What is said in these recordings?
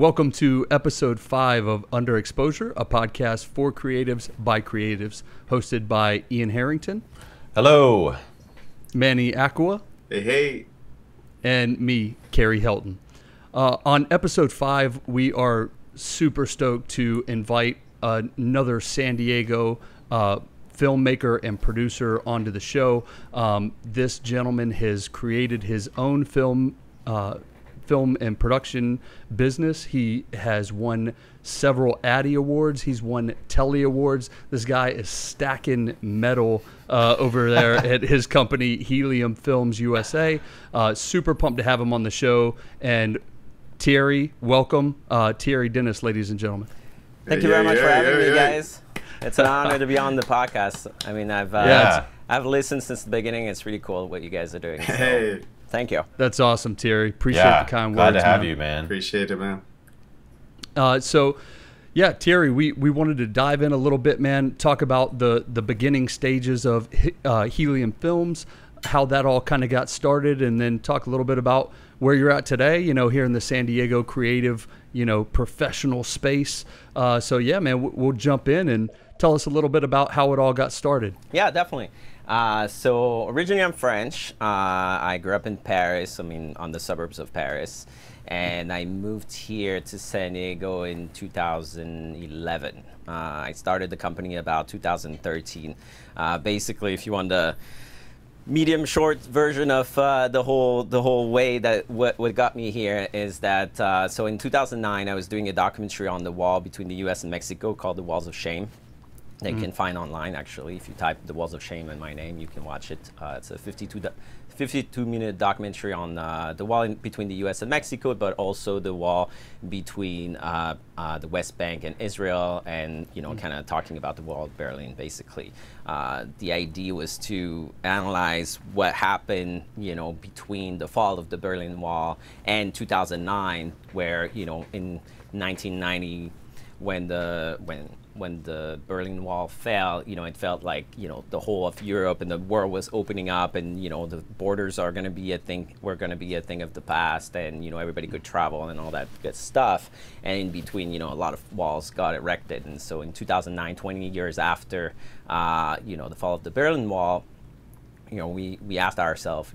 Welcome to episode 5 of Underexposure, a podcast for creatives by creatives, hosted by Ian Harrington. Hello. Manny Aqua. Hey, hey. And me, Carrie Helton. On episode 5, we are super stoked to invite another San Diego filmmaker and producer onto the show. This gentleman has created his own film and production business. He has won several Addy Awards. He's won Telly Awards. This guy is stacking metal over there at his company, Helium Films USA. Super pumped to have him on the show. And Thierry, welcome. Thierry Denis, ladies and gentlemen. Thank you very much for having me, guys. It's an honor to be on the podcast. I mean, I've listened since the beginning. It's really cool what you guys are doing. So. Hey. Thank you. That's awesome, Thierry. Appreciate the kind words. Glad to have you, man. Appreciate it, man. Thierry, we wanted to dive in a little bit, man, talk about the beginning stages of Helium Films, how that all kind of got started, and then talk a little bit about where you're at today, here in the San Diego creative, professional space. Man, we'll jump in and tell us a little bit about how it all got started. Yeah, definitely. So originally I'm French. I grew up in Paris, on the suburbs of Paris. And I moved here to San Diego in 2011. I started the company about 2013. Basically, if you want the medium short version of the whole way that what got me here is that, so in 2009, I was doing a documentary on the wall between the US and Mexico called The Walls of Shame. That you can find online, actually. If you type The Walls of Shame and my name, you can watch it. It's a 52-minute documentary on the wall between the U.S. and Mexico, but also the wall between the West Bank and Israel, and kind of talking about the wall of Berlin, basically. The idea was to analyze what happened, between the fall of the Berlin Wall and 2009, where, in 1990, when the Berlin Wall fell, it felt like, the whole of Europe and the world was opening up, and, the borders are going to be a thing, were going to be a thing of the past, and, everybody could travel and all that good stuff. And in between, a lot of walls got erected. And so in 2009, 20 years after, the fall of the Berlin Wall, we asked ourselves,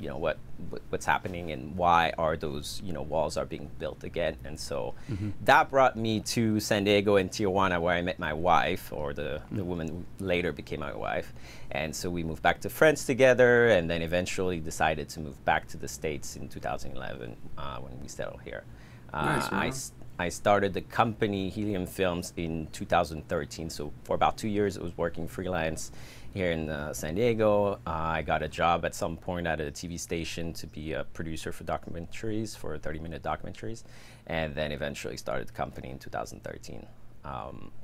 what's happening and why are those, walls are being built again. And so that brought me to San Diego and Tijuana, where I met my wife, or the woman who later became my wife. And so we moved back to France together, and then eventually decided to move back to the States in 2011 when we settled here. Nice, I started the company Helium Films in 2013. So for about 2 years, I was working freelance here in San Diego. I got a job at some point at a TV station to be a producer for documentaries, for 30-minute documentaries, and then eventually started the company in 2013.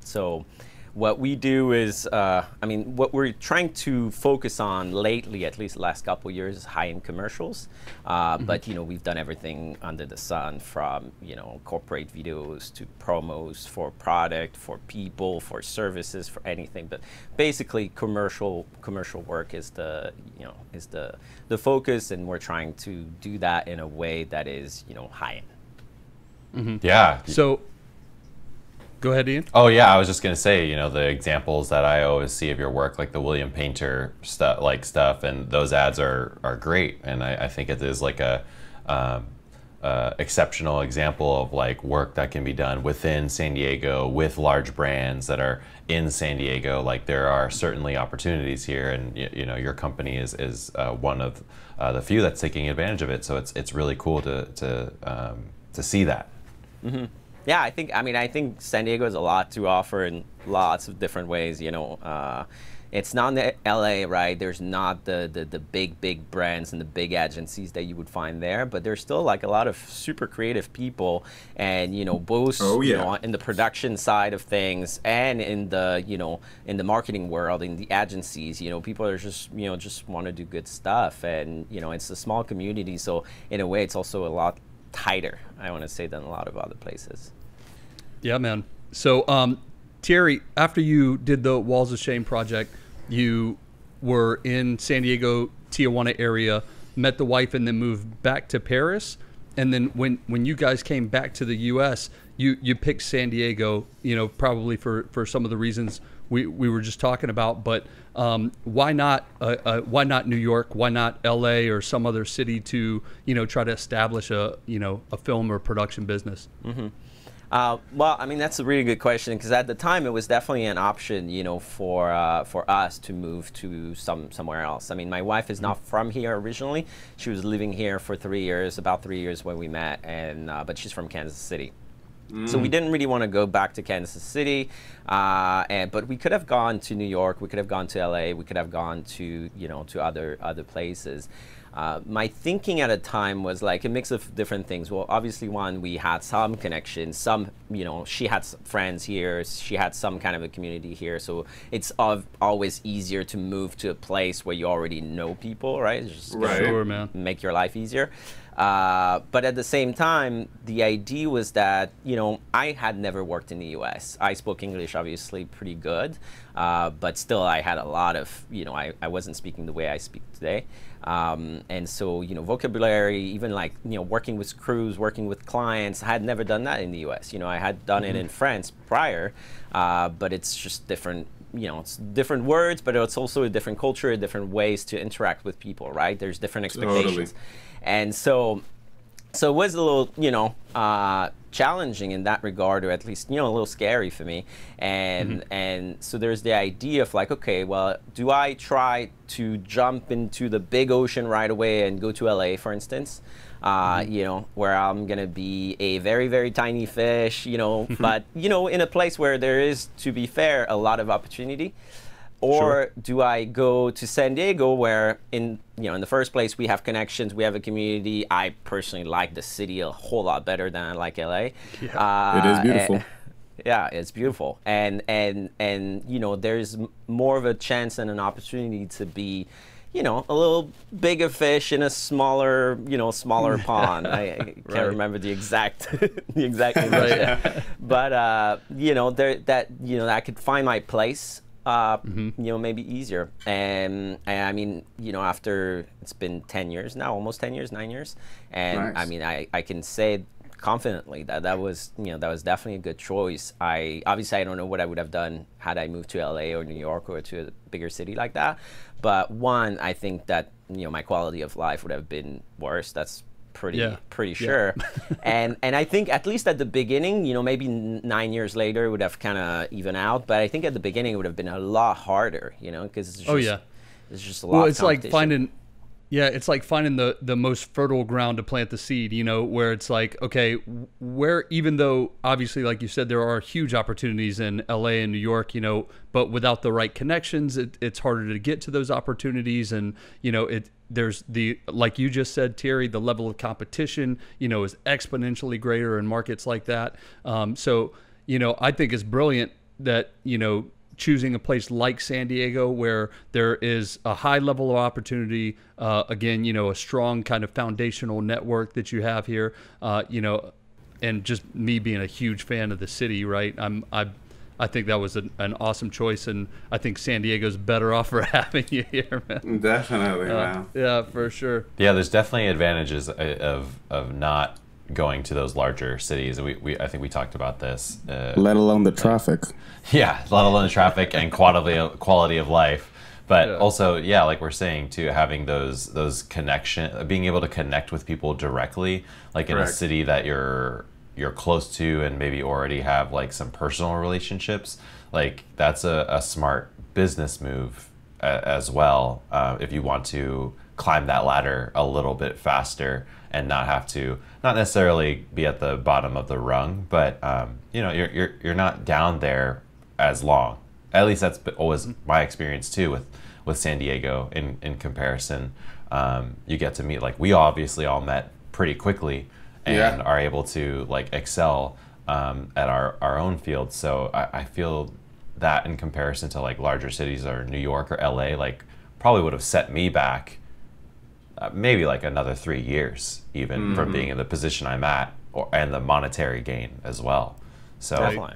So what we do is, what we're trying to focus on lately, at least the last couple of years, is high-end commercials. But, we've done everything under the sun, from, corporate videos to promos for product, for people, for services, for anything. But basically, commercial work is the focus, and we're trying to do that in a way that is, high-end. Yeah. So, go ahead, Ian. Oh yeah, I was just gonna say, the examples that I always see of your work, like the William Painter stuff, and those ads are great, and I think it is like a exceptional example of like work that can be done within San Diego with large brands that are in San Diego. Like, there are certainly opportunities here, and your company is one of the few that's taking advantage of it. So it's really cool to see that. Mm-hmm. Yeah, I think San Diego has a lot to offer in lots of different ways. It's not in LA, right? There's not the big brands and the big agencies that you would find there, but there's still like a lot of super creative people, and both in the production side of things and in the marketing world, in the agencies. People are just want to do good stuff, and it's a small community, so in a way it's also a lot tighter, I want to say, than a lot of other places. Yeah, man. So, Thierry, after you did the Walls of Shame project, you were in San Diego, Tijuana area, met the wife, and then moved back to Paris. And then when you guys came back to the U.S., you picked San Diego, probably for some of the reasons we were just talking about, but why not New York? Why not LA or some other city to try to establish a film or production business? Mm-hmm. Well, I mean, that's a really good question, because at the time it was definitely an option, for us to move to somewhere else. I mean, my wife is not from here originally. She was living here for 3 years, about 3 years when we met, and but she's from Kansas City. So we didn't really want to go back to Kansas City, but we could have gone to New York, we could have gone to LA, we could have gone to to other places. My thinking at the time was like a mix of different things. Well, obviously, one, we had some connections, she had friends here, she had some kind of a community here, so it's always easier to move to a place where you already know people, right? It's just Sure, man. make your life easier. But at the same time, the idea was that, I had never worked in the US. I spoke English, obviously, pretty good, but still I had a lot of, I wasn't speaking the way I speak today. And so, vocabulary, even like, working with crews, working with clients, I had never done that in the US. I had done it in France prior, but it's just different. It's different words, but it's also a different culture, different ways to interact with people, right? There's different expectations. Totally. And so it was a little, challenging in that regard, or at least, a little scary for me. And so there's the idea of like, okay, well, do I try to jump into the big ocean right away and go to LA, for instance? Where I'm gonna be a very, very tiny fish, but in a place where there is, to be fair, a lot of opportunity. Or do I go to San Diego, where in the first place we have connections, we have a community. I personally like the city a whole lot better than I like LA. Yeah. It is beautiful. Yeah, it's beautiful, and there's more of a chance and an opportunity to be, a little bigger fish in a smaller pond. I can't remember the exact English, but I could find my place. Maybe easier. And I mean, after it's been 10 years now, almost 10 years, 9 years. And Nice. I mean, I can say confidently that was definitely a good choice. Obviously I don't know what I would have done had I moved to LA or New York or to a bigger city like that. But one, I think that, my quality of life would have been worse. That's pretty sure. and I think at least at the beginning, maybe 9 years later it would have kind of even out, but I think at the beginning it would have been a lot harder, because it's just, it's just a lot. Well, of it's like competition. it's like finding the most fertile ground to plant the seed, where it's like, okay, where, even though obviously, like you said, there are huge opportunities in LA and New York, but without the right connections, it's harder to get to those opportunities. And, there's like you just said, Thierry, the level of competition, is exponentially greater in markets like that. So, I think it's brilliant that, choosing a place like San Diego, where there is a high level of opportunity, again, a strong kind of foundational network that you have here, and just me being a huge fan of the city, right? I think that was an awesome choice, and I think San Diego's better off for having you here, man. Definitely, man. Yeah, for sure. Yeah, there's definitely advantages of not going to those larger cities. I think we talked about this. Let alone the traffic. Yeah, let alone the traffic and quality of life. But also, like we're saying too, having those being able to connect with people directly, like in a city that you're close to and maybe already have like some personal relationships, like that's a smart business move as well, if you want to climb that ladder a little bit faster and not necessarily be at the bottom of the rung, but you're not down there as long. At least that's always my experience too with San Diego in comparison. You get to meet, like, we obviously all met pretty quickly and are able to like excel at our own field. So I feel that in comparison to like larger cities or New York or LA, like probably would have set me back maybe like another 3 years even from being in the position I'm at, and the monetary gain as well. So Definitely.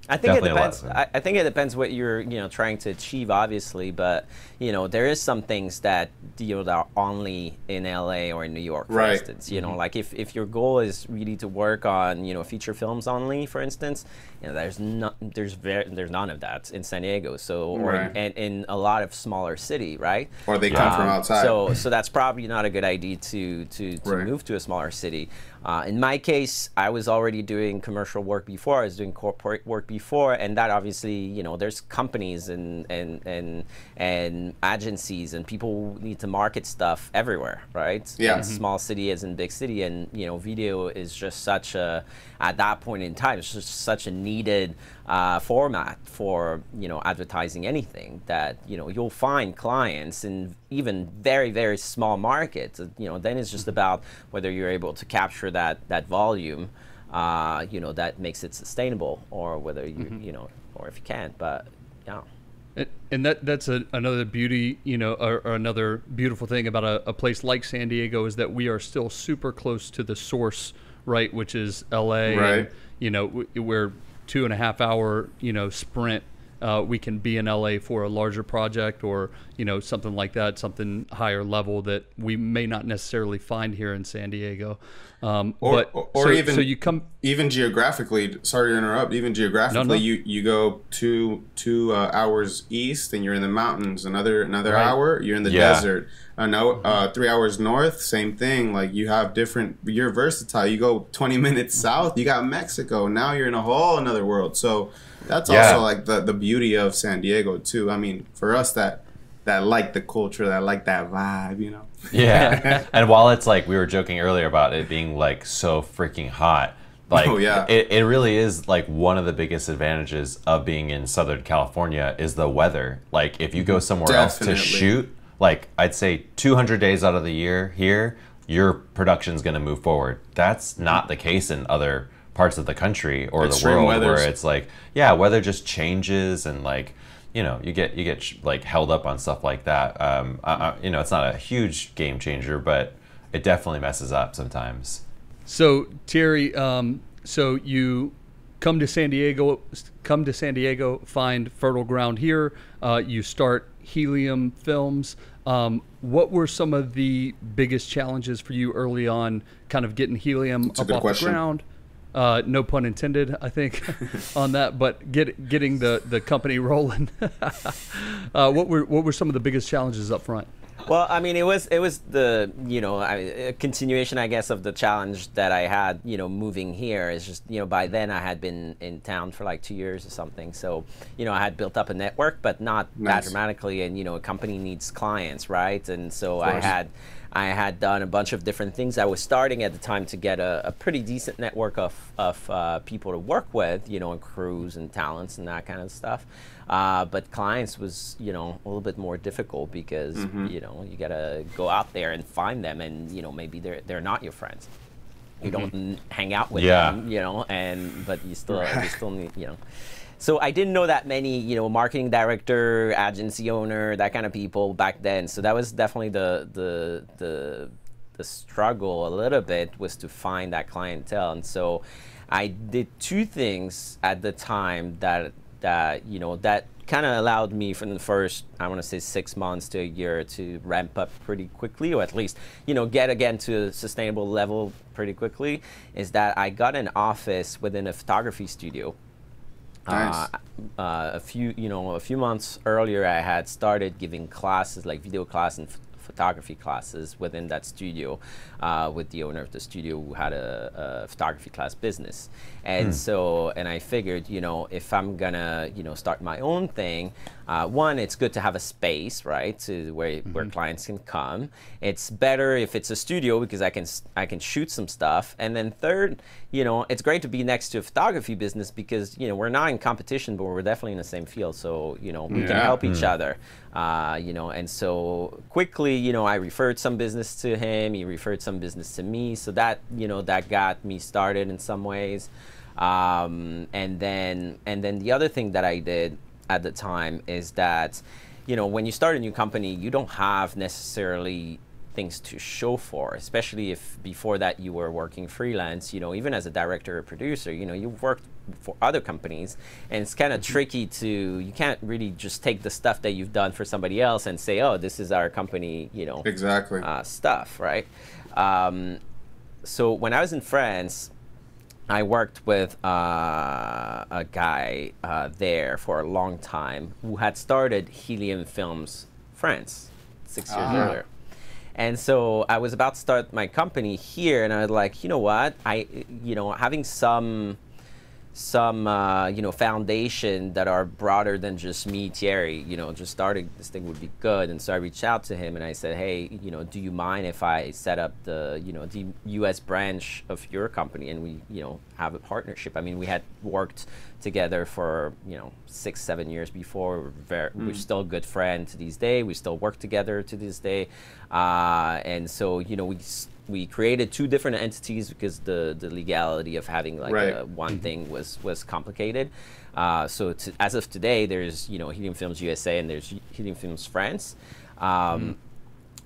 I think Definitely it depends. I think it depends what you're, trying to achieve, obviously. But there is some things that that are only in LA or in New York, for instance. Like if your goal is really to work on feature films only, for instance, there's none of that in San Diego. So and in a lot of smaller city, right? Or they come from outside. So that's probably not a good idea to move to a smaller city. In my case, I was already doing commercial work before. I was doing corporate work before, and that obviously, there's companies and agencies and people need to market stuff everywhere, right? Yeah. In small city as in big city, and video is just such a, at that point in time, it's just such a needed format for advertising anything that you'll find clients in even very, very small markets. Then it's just about whether you're able to capture that volume, that makes it sustainable, or whether you or if you can't. But yeah. And that's another beauty, or another beautiful thing about a place like San Diego is that we are still super close to the source, right, which is LA. Right. And, we're 2.5 hour, sprint. We can be in LA for a larger project or, something like that, something higher level that we may not necessarily find here in San Diego. So you come even geographically. Sorry to interrupt. Even geographically, you go two hours east, and you're in the mountains. Another hour, you're in the desert. 3 hours north, same thing. Like you have different. You're versatile. You go 20 minutes south, you got Mexico. Now you're in a whole another world. So that's also like the beauty of San Diego too. I mean, for us that like the culture, that like that vibe, Yeah. And while it's like we were joking earlier about it being like so freaking hot, like it really is like one of the biggest advantages of being in Southern California is the weather. Like if you go somewhere else to shoot, like I'd say 200 days out of the year here, your production's going to move forward. That's not the case in other parts of the country or the world where it's like, weather just changes and like, you get like held up on stuff like that. It's not a huge game changer, but it definitely messes up sometimes. So Thierry, so you come to San Diego, find fertile ground here. You start Helium Films. What were some of the biggest challenges for you early on, kind of getting Helium up off the ground? No pun intended, I think, on that. But getting the company rolling. What were some of the biggest challenges up front? Well, I mean, it was the a continuation, I guess, of the challenge that I had moving here. Is just by then I had been in town for like 2 years or something, so I had built up a network, but not that dramatically. And a company needs clients, right? And so I had done a bunch of different things. I was starting at the time to get a pretty decent network of people to work with, and crews and talents and that kind of stuff. But clients was, a little bit more difficult because, you gotta go out there and find them, and maybe they're not your friends. You don't hang out with them, but you still need, So I didn't know that many, marketing director, agency owner, that kind of people back then. So that was definitely the struggle a little bit, was to find that clientele. And so I did two things at the time that kind of allowed me from the first, I want to say 6 months to a year, to ramp up pretty quickly, or at least, get again to a sustainable level pretty quickly, is that I got an office within a photography studio. Nice. A few months earlier, I had started giving classes, like video class and photography classes within that studio, with the owner of the studio who had a photography class business. And so, and I figured, if I'm gonna, start my own thing, one, it's good to have a space, right, to where clients can come. It's better if it's a studio because I can shoot some stuff. And then third, it's great to be next to a photography business because, we're not in competition, but we're definitely in the same field. So, we can help each other, and so quickly, I referred some business to him, he referred some business to me. So that, that got me started in some ways. And then the other thing that I did at the time is that, when you start a new company, you don't have necessarily things to show for, especially if before that you were working freelance, you know, even as a director or producer, you know, you've worked for other companies, and it's kind of tricky to, you can't really just take the stuff that you've done for somebody else and say, oh, this is our company, you know, exactly stuff, right? So when I was in France, I worked with a guy there for a long time who had started Helium Films France 6 years earlier. And so I was about to start my company here, and I was like, you know what, having some you know, foundation that are broader than just me, Thierry, you know, just starting this thing would be good. And so I reached out to him and I said, hey, you know, do you mind if I set up the, you know, the US branch of your company, and we, you know, have a partnership? I mean, we had worked together for, you know, 6-7 years before. We're still good friends to this day. We still work together to this day. And so, you know, we created 2 different entities because the legality of having like one thing was complicated. So as of today, there's, you know, Helium Films USA and there's Helium Films France.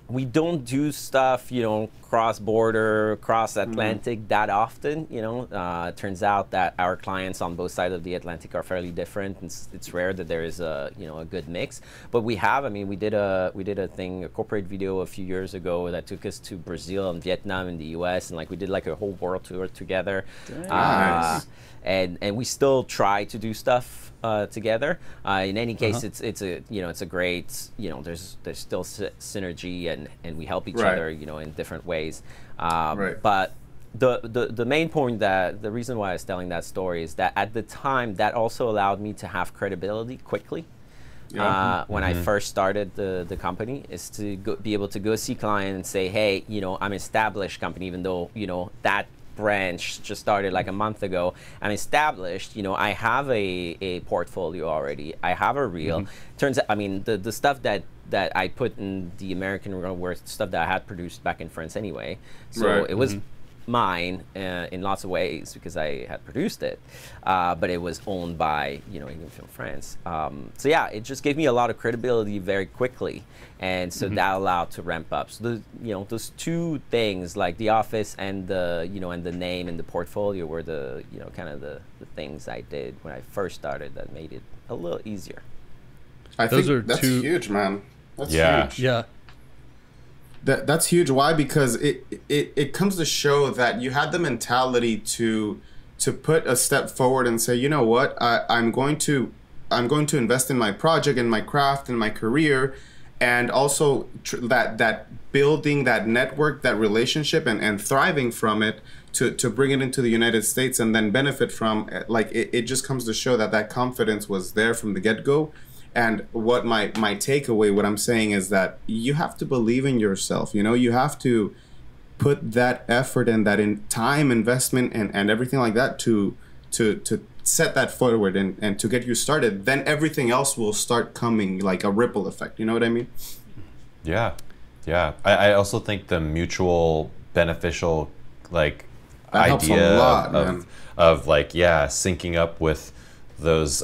We don't do stuff, you know, cross-border, cross-Atlantic that often, you know. It turns out that our clients on both sides of the Atlantic are fairly different. It's rare that there is a, you know, a good mix. But we have, I mean, we did a corporate video a few years ago that took us to Brazil and Vietnam and the US, and like we did like a whole world tour together. Nice. And we still try to do stuff together. In any case, it's a, you know, it's a great, you know, there's still synergy, and we help each other, you know, in different ways. But the main point, that the reason why I was telling that story is that at the time that also allowed me to have credibility quickly. When I first started the company, is to be able to go see clients and say, hey, you know, I'm an established company, even though, you know, that branch just started like a month ago. I'm established, you know, I have a portfolio already. I have a reel. Turns out, I mean, the stuff that I put in the American reel were stuff that I had produced back in France anyway. So it was mine in lots of ways because I had produced it, but it was owned by, you know, Helium Film France. So yeah, it just gave me a lot of credibility very quickly, and so that allowed to ramp up. So the, you know, those 2 things, like the office and the, you know, and the name and the portfolio, were the, you know, kind of the things I did when I first started that made it a little easier. I think that's huge, man. That's huge. Yeah. That's huge. Why? Because it comes to show that you had the mentality to put a step forward and say, you know what, I'm going to invest in my project and my craft and my career, and also that building that network, that relationship, and thriving from it to bring it into the United States and then benefit from. Like it just comes to show that confidence was there from the get-go. And what my takeaway, what I'm saying is that you have to believe in yourself. You know, you have to put that effort and that in time investment and everything like that to set that forward and to get you started. Then everything else will start coming like a ripple effect. You know what I mean? Yeah. I also think the mutual beneficial like that idea helps a lot, of like, syncing up with those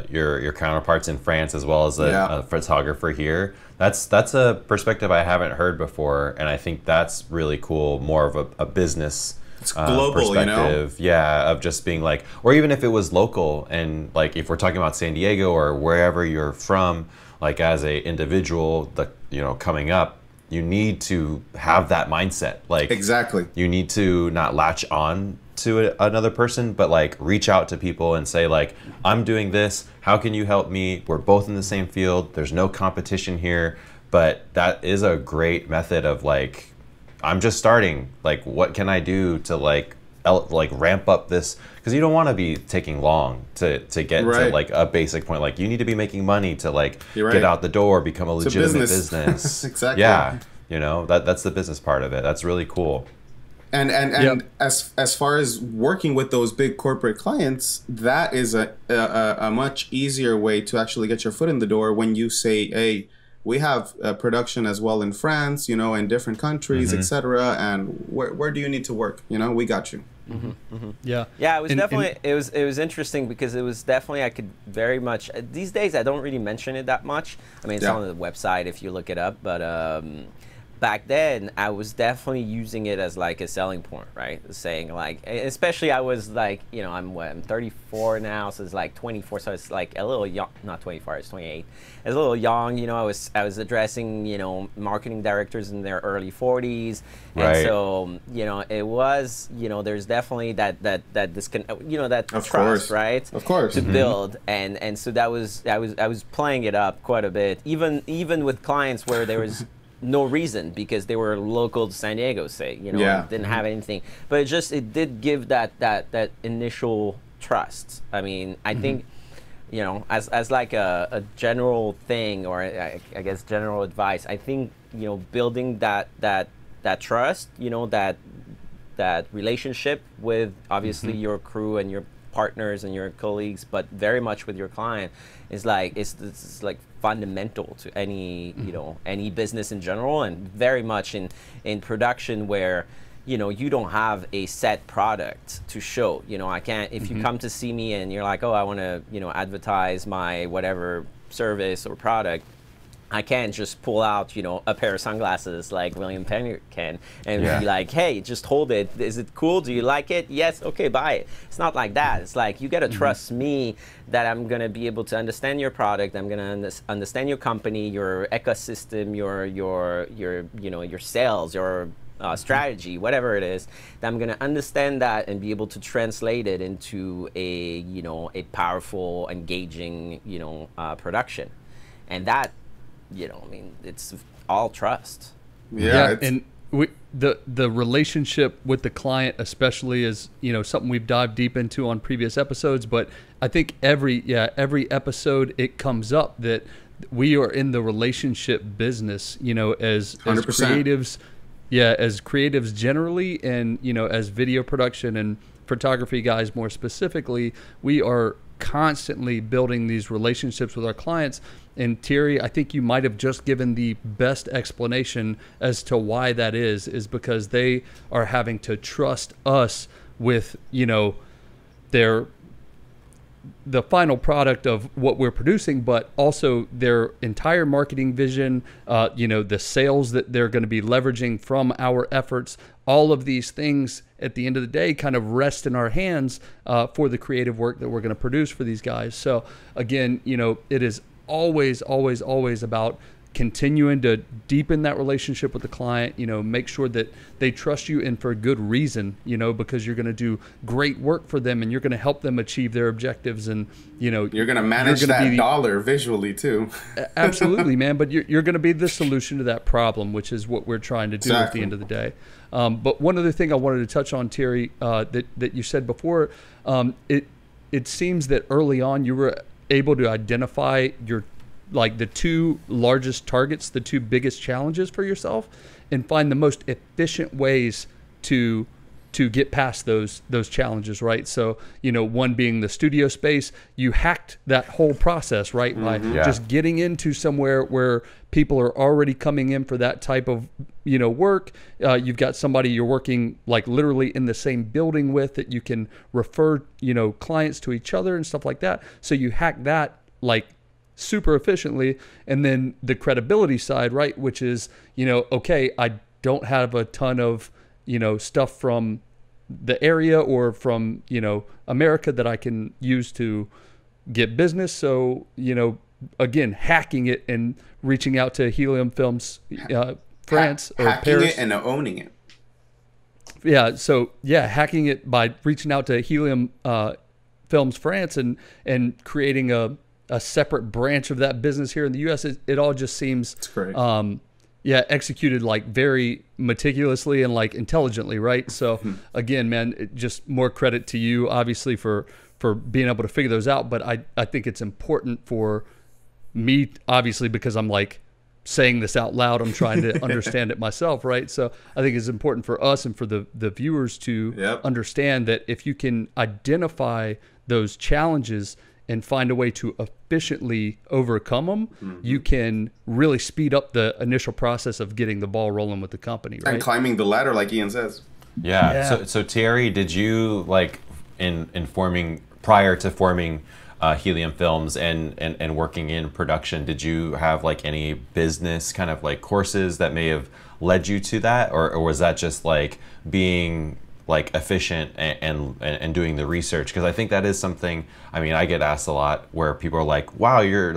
your counterparts in France as well as a photographer here. That's a perspective I haven't heard before, and I think that's really cool. More of a business global perspective, you know? Of just being like, or even if it was local, and like if we're talking about San Diego or wherever you're from, like as a individual, you know, coming up, you need to have that mindset. Like exactly, you need to not latch on to another person, but like reach out to people and say like, I'm doing this, how can you help me? We're both in the same field, there's no competition here. But that is a great method of like, I'm just starting, like what can I do to like ramp up this, because you don't want to be taking long to get to like a basic point. Like you need to be making money to like get out the door, become a legitimate business. Exactly. Yeah, you know, that's the business part of it. That's really cool. And as far as working with those big corporate clients, that is a much easier way to actually get your foot in the door when you say, hey, we have production as well in France, you know, in different countries, etc. And where do you need to work? You know, we got you. Yeah. Yeah, it was definitely, it was interesting because it was definitely, I could very much, these days I don't really mention it that much. I mean, it's on the website if you look it up, but back then I was definitely using it as like a selling point, right? Saying like, especially I was like, you know, I'm 34 now, so it's like 24, so it's like a little young, not 24, it's 28. It's a little young, you know. I was addressing, you know, marketing directors in their early 40s, and so, you know, it was, you know, there's definitely that you know, that trust, right? Of course. To build, and so that was I was playing it up quite a bit, even with clients where there was no reason, because they were local to San Diego, say, you know, didn't have anything, but it did give that initial trust. I mean, I think, you know, as like a general thing, or I guess general advice, I think, you know, building that trust, you know, that relationship with obviously your crew and your partners and your colleagues, but very much with your client, is like it's like fundamental to any, you know, any business in general, and very much in production, where, you know, you don't have a set product to show. You know, I can't, if you come to see me and you're like, oh, I want to, you know, advertise my whatever service or product, I can't just pull out, you know, a pair of sunglasses like William Penn can and be like, hey, just hold it. Is it cool? Do you like it? Yes. Okay, buy it. It's not like that. It's like, you got to trust me that I'm going to be able to understand your product. I'm going to understand your company, your ecosystem, your you know, your sales, your strategy, whatever it is, that I'm going to understand that and be able to translate it into a, you know, a powerful, engaging, you know, production. And that, you know, I mean, it's all trust. Yeah, and the relationship with the client, especially, is, you know, something we've dived deep into on previous episodes. But I think every episode it comes up that we are in the relationship business, you know, as creatives, as creatives generally, and, you know, as video production and photography guys more specifically, we are constantly building these relationships with our clients. And Thierry, I think you might have just given the best explanation as to why that is because they are having to trust us with, you know, the final product of what we're producing, but also their entire marketing vision, you know, the sales that they're going to be leveraging from our efforts. All of these things at the end of the day kind of rest in our hands for the creative work that we're going to produce for these guys. So again, you know, it is always about continuing to deepen that relationship with the client, you know, make sure that they trust you, and for a good reason, you know, because you're going to do great work for them and you're going to help them achieve their objectives. And, you know, you're going to manage that dollar visually too. Absolutely, man. But you're going to be the solution to that problem, which is what we're trying to do at the end of the day. But one other thing I wanted to touch on, Thierry, that you said before, it seems that early on you were able to identify the two largest targets, the two biggest challenges for yourself, and find the most efficient ways to get past those challenges, right? So, you know, one being the studio space, you hacked that whole process, right? By just getting into somewhere where people are already coming in for that type of, you know, work. You've got somebody you're working like literally in the same building with that you can refer, you know, clients to each other and stuff like that. So you hack that like super efficiently. And then the credibility side, right, which is, you know, okay, I don't have a ton of, you know, stuff from the area or from, you know, America that I can use to get business. So, you know, again, hacking it and reaching out to Helium Films France or hacking Paris. It and owning it. Yeah, so hacking it by reaching out to Helium Films France and creating a separate branch of that business here in the U.S. It all just seems executed like very meticulously and like intelligently, right? So again, man, just more credit to you, obviously, for being able to figure those out. But I think it's important for me, obviously, because I'm like saying this out loud, I'm trying to understand it myself, right? So I think it's important for us and for the viewers to understand that if you can identify those challenges and find a way to efficiently overcome them, you can really speed up the initial process of getting the ball rolling with the company, right? And climbing the ladder, like Ian says. Yeah. So Thierry, did you, like, prior to forming Helium Films and working in production, did you have like any business kind of like courses that may have led you to that, or was that just like being like efficient and doing the research? Because I think that is something, I mean, I get asked a lot where people are like, wow, you're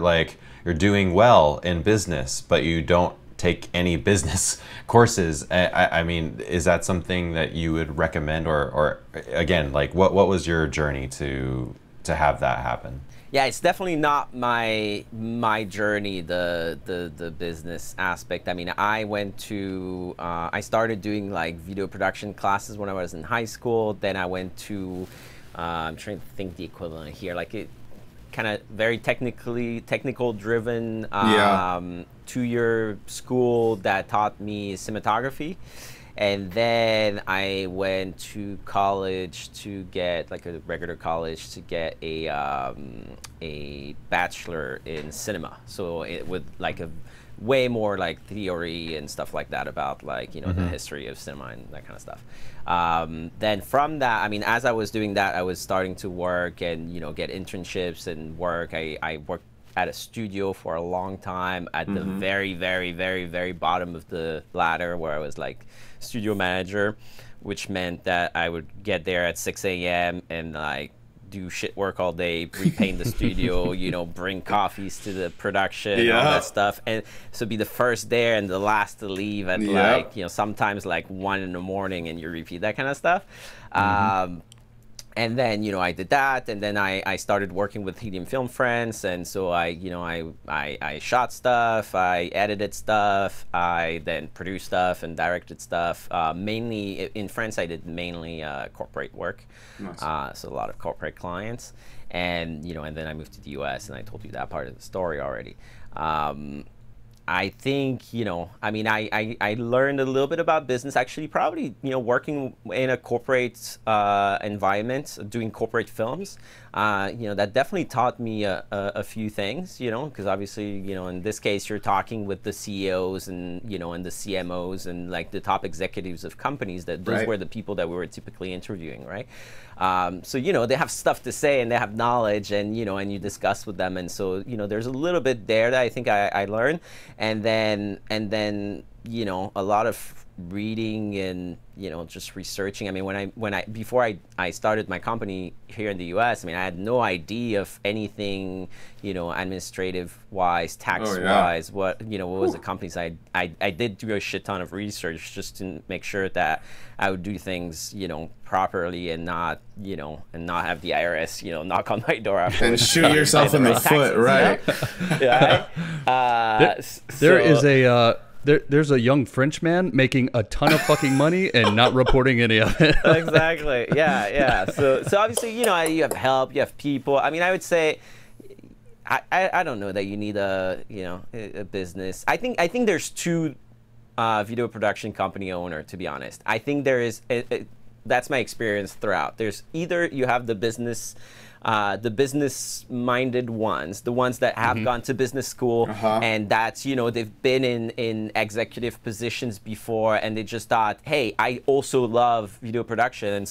doing well in business, but you don't take any business courses. I mean, is that something that you would recommend, or again, like what was your journey to have that happen? Yeah, it's definitely not my journey, the business aspect. I mean, I started doing like video production classes when I was in high school. Then I went to, I'm trying to think the equivalent here, like it kind of very technical driven 2-year school that taught me cinematography. And then I went to college to get, like a regular college, to get a bachelor in cinema. So it with like a way more like theory and stuff like that about like, you know, the history of cinema and that kind of stuff. Then from that, I mean, as I was doing that, I was starting to work and, you know, get internships and work. I worked at a studio for a long time at the very, very, very, very bottom of the ladder, where I was like studio manager, which meant that I would get there at 6 a.m. and like do shit work all day, repaint the studio, you know, bring coffees to the production, all that stuff. And so be the first there and the last to leave at like, you know, sometimes like 1 in the morning, and you repeat that kind of stuff. And then, you know, I did that, and then I started working with Helium Film Friends, and so I shot stuff, I edited stuff, I then produced stuff and directed stuff. Mainly in France, I did mainly corporate work, so a lot of corporate clients, and you know, and then I moved to the U.S. and I told you that part of the story already. I think, you know, I mean, I learned a little bit about business, actually, probably, you know, working in a corporate environment, doing corporate films. You know, that definitely taught me a few things, you know, because obviously, you know, in this case, you're talking with the CEOs and, you know, and the CMOs and like the top executives of companies, that those were the people that we were typically interviewing, right? So, you know, they have stuff to say and they have knowledge, and, you know, and you discuss with them. And so, you know, there's a little bit there that I think I learned. And then, you know, a lot of reading and, you know, just researching. I mean, before I started my company here in the US, I mean, I had no idea of anything, you know, administrative wise, tax wise, what was the companies. I did do a shit ton of research just to make sure that I would do things, you know, properly, and not, you know, and not have the IRS, you know, knock on my door after and shoot yourself in the foot, right? There's a young French man making a ton of fucking money and not reporting any of it. Exactly. Yeah. So obviously, you know, you have help, you have people. I mean, I would say, I don't know that you need a business. I think there's two video production company owner, to be honest. I think there is. That's my experience throughout. There's either you have the business-minded ones, the ones that have gone to business school, and that's, you know, they've been in executive positions before, and they just thought, hey, I also love video production,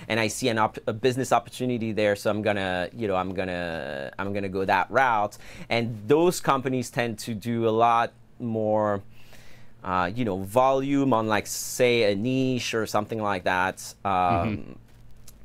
and I see a business opportunity there, so I'm gonna go that route. And those companies tend to do a lot more, you know, volume on, like, say, a niche or something like that.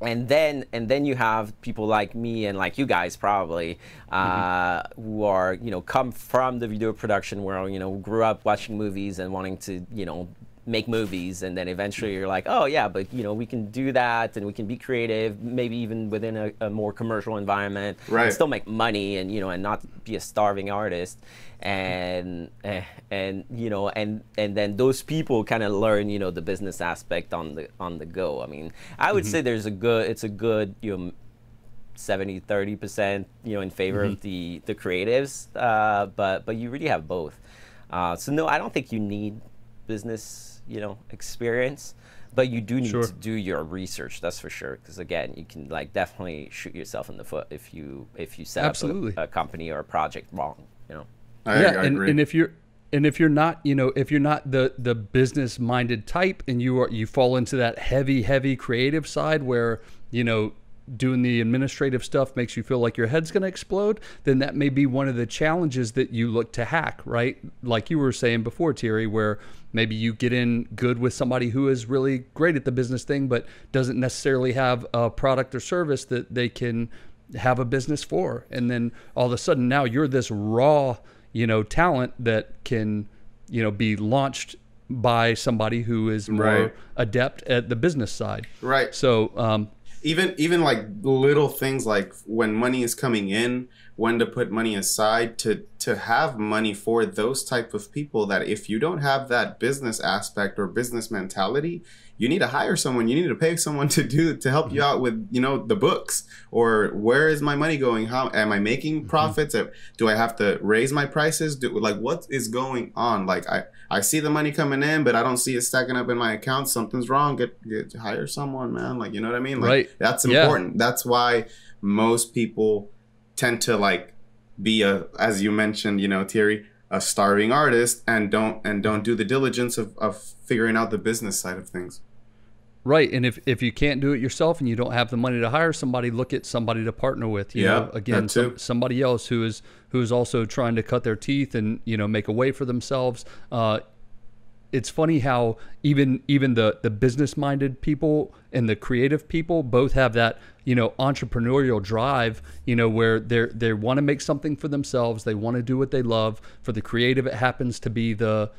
And then you have people like me and like you guys probably, who are, you know, come from the video production world, you know, grew up watching movies and wanting to, you know, make movies, and then eventually you're like, oh yeah, but you know, we can do that, and we can be creative, maybe even within a more commercial environment, and still make money, and, you know, and not be a starving artist. And you know, and then those people kind of learn, you know, the business aspect on the go. I mean, I would say it's a good, you know, 70-30%, you know, in favor of the creatives, but you really have both. So no, I don't think you need business, you know, experience, but you do need to do your research, that's for sure, because again, you can like definitely shoot yourself in the foot if you set up a company or a project wrong, you know. I agree. And if you're not, you know, if you're not the business minded type, and you fall into that heavy creative side where, you know, doing the administrative stuff makes you feel like your head's going to explode, then that may be one of the challenges that you look to hack, right? Like you were saying before, Thierry, where maybe you get in good with somebody who is really great at the business thing, but doesn't necessarily have a product or service that they can have a business for. And then all of a sudden now you're this raw, talent that can, be launched by somebody who is more adept at the business side. Right. So even like little things like when money is coming in, when to put money aside, to have money for those type of people, that if you don't have that business aspect or business mentality, you need to hire someone. You need to pay someone to help you out with, the books, or where is my money going? How am I making profits? Do I have to raise my prices? What is going on? Like I see the money coming in, but I don't see it stacking up in my account. Something's wrong. Get hire someone, man. Like, you know what I mean? Like, right. That's important. That's why most people tend to be as you mentioned, Thierry, a starving artist, and don't do the diligence of figuring out the business side of things. Right. And if you can't do it yourself and you don't have the money to hire somebody, look at somebody to partner with. You know, again, somebody else who is also trying to cut their teeth and, make a way for themselves. It's funny how even the business-minded people and the creative people both have that, entrepreneurial drive, where they want to make something for themselves. They want to do what they love. For the creative, it happens to be the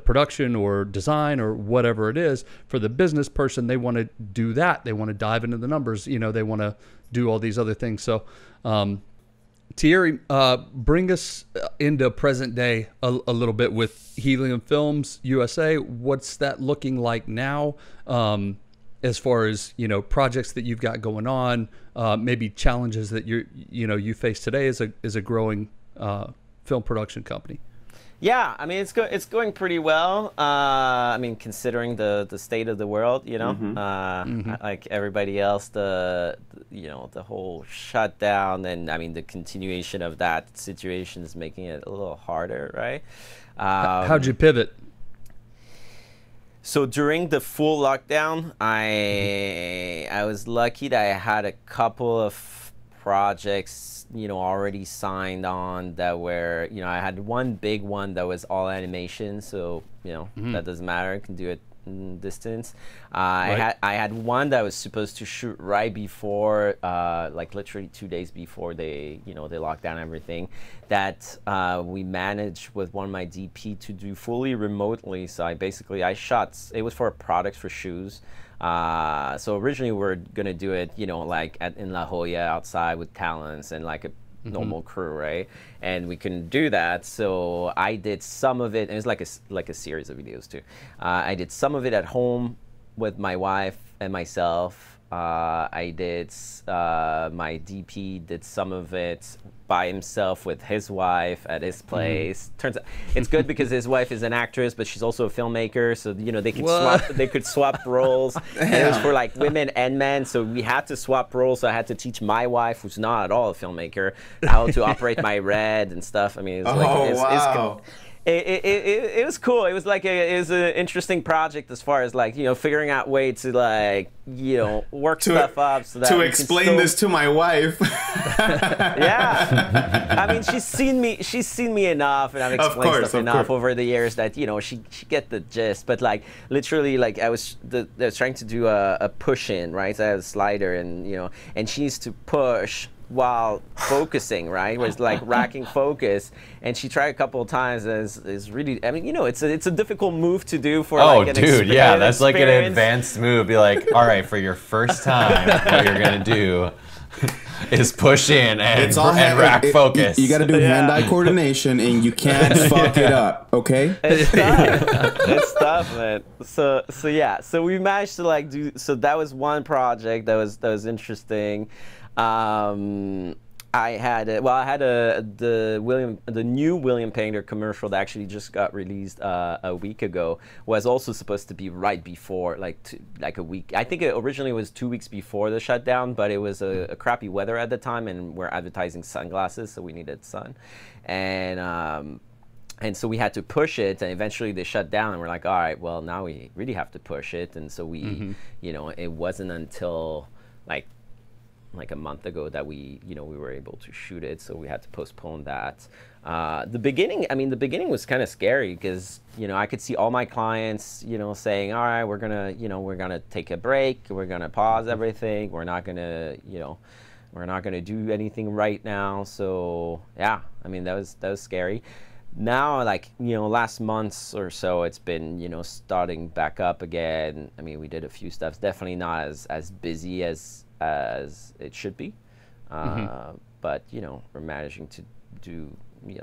production or design or whatever it is. For the business person, they want to do that. They want to dive into the numbers. They want to do all these other things. So, Thierry, bring us into present day a little bit with Helium Films USA. What's that looking like now, as far as projects that you've got going on, maybe challenges that you face today as a growing film production company? Yeah, I mean it's going pretty well. I mean, considering the state of the world, like everybody else, the whole shutdown, and I mean the continuation of that situation is making it a little harder, right? How'd you pivot? So during the full lockdown, I was lucky that I had a couple of projects already signed on that were I had one big one that was all animation, so that doesn't matter, I can do it in distance. I had one that was supposed to shoot right before like literally 2 days before they they locked down everything, that we managed with one of my DP to do fully remotely. So I shot, it was for products for shoes. So originally we were gonna do it, like in La Jolla outside with talents and like a normal crew, right? And we couldn't do that, so I did some of it, and it's like a series of videos too. I did some of it at home with my wife and myself. I did my DP did some of it by himself with his wife at his place. Turns out it's good because his wife is an actress, but she's also a filmmaker, so they could swap roles. And it was for like women and men, so we had to swap roles. So I had to teach my wife, who's not at all a filmmaker, how to operate my Red and stuff. I mean, it was cool. It was like it was an interesting project as far as like figuring out way to like work stuff up so that to explain this to my wife. Yeah, I mean she's seen me enough, and I've explained stuff enough over the years that she get the gist. But like literally, like I was trying to do a push in, right? So I have a slider, and and she needs to push while focusing, right? Where it's like racking focus, and she tried a couple of times. Is really, I mean, it's a difficult move to do for like an yeah, that's like an advanced move. Be like, all right, for your first time, what you're gonna do is push in and rack focus. You got to do hand-eye coordination, and you can't fuck it up. Okay? It's tough. It's tough, man. So yeah. So we managed to like do. So that was one project that was interesting. I had the new William Painter commercial that actually just got released a week ago, was also supposed to be right before, like a week. I think it originally was 2 weeks before the shutdown, but it was a crappy weather at the time, and we're advertising sunglasses, so we needed sun, and so we had to push it, and eventually they shut down, and we're like, all right, well now we really have to push it, and so we, it wasn't until like a month ago that we were able to shoot it, so we had to postpone that. The beginning was kind of scary because I could see all my clients saying, all right, we're gonna take a break, we're gonna pause everything, we're not gonna do anything right now. So yeah, I mean, that was scary. Now, like, last months or so, it's been, starting back up again. I mean, we did a few stuff, definitely not as busy as it should be. But, we're managing to do,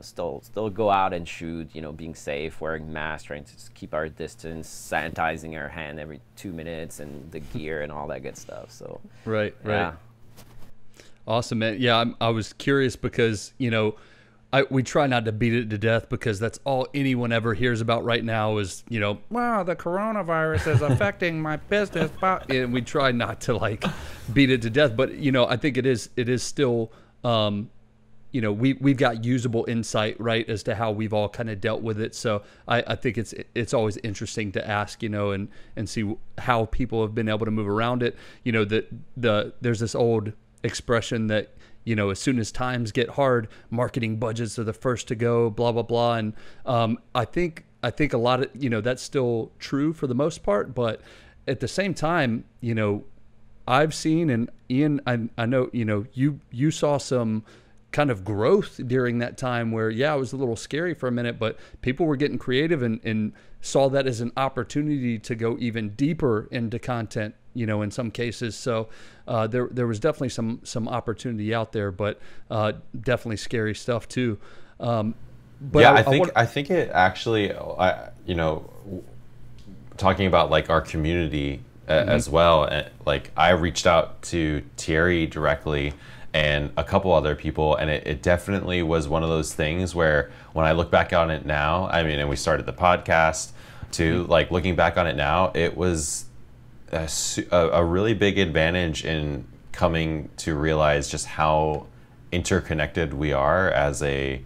still go out and shoot, being safe, wearing masks, trying to keep our distance, sanitizing our hand every 2 minutes, and the gear and all that good stuff. So, right. Yeah. Awesome, man. Yeah, I was curious because, we try not to beat it to death because that's all anyone ever hears about right now is, wow, the coronavirus is affecting my business. And we try not to like beat it to death. But, I think it is still, we've got usable insight, right, as to how we've all kind of dealt with it. So I think it's always interesting to ask, and see how people have been able to move around it. There's this old expression that, as soon as times get hard, marketing budgets are the first to go, blah, blah, blah. And I think a lot of, that's still true for the most part. But at the same time, I've seen, and Ian, I know, you saw some kind of growth during that time where, yeah, it was a little scary for a minute, but people were getting creative and saw that as an opportunity to go even deeper into content, in some cases. So there was definitely some opportunity out there, but definitely scary stuff too. But yeah, I think it actually, talking about like our community as well. Like I reached out to Thierry directly and a couple other people, and it definitely was one of those things where when I look back on it now, I mean, and we started the podcast too, like looking back on it now, it was a really big advantage in coming to realize just how interconnected we are as a